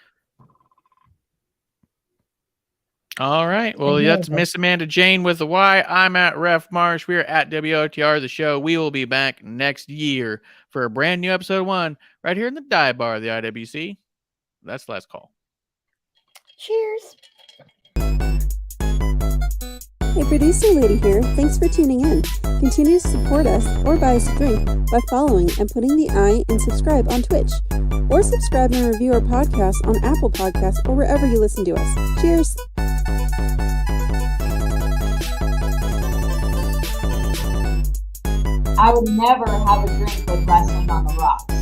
All right. Well, that's Miss Amanda Jane with the Y. I'm at Ref Marsh. We are at WOTR, the show. We will be back next year for a brand new episode 1 right here in the dive bar of the IWC. That's the last call. Cheers. Hey, producer lady here. Thanks for tuning in. Continue to support us or buy us a drink by following and putting the I in subscribe on Twitch. Or subscribe and review our podcast on Apple Podcasts or wherever you listen to us. Cheers! I would never have a drink with wrestling on the rocks.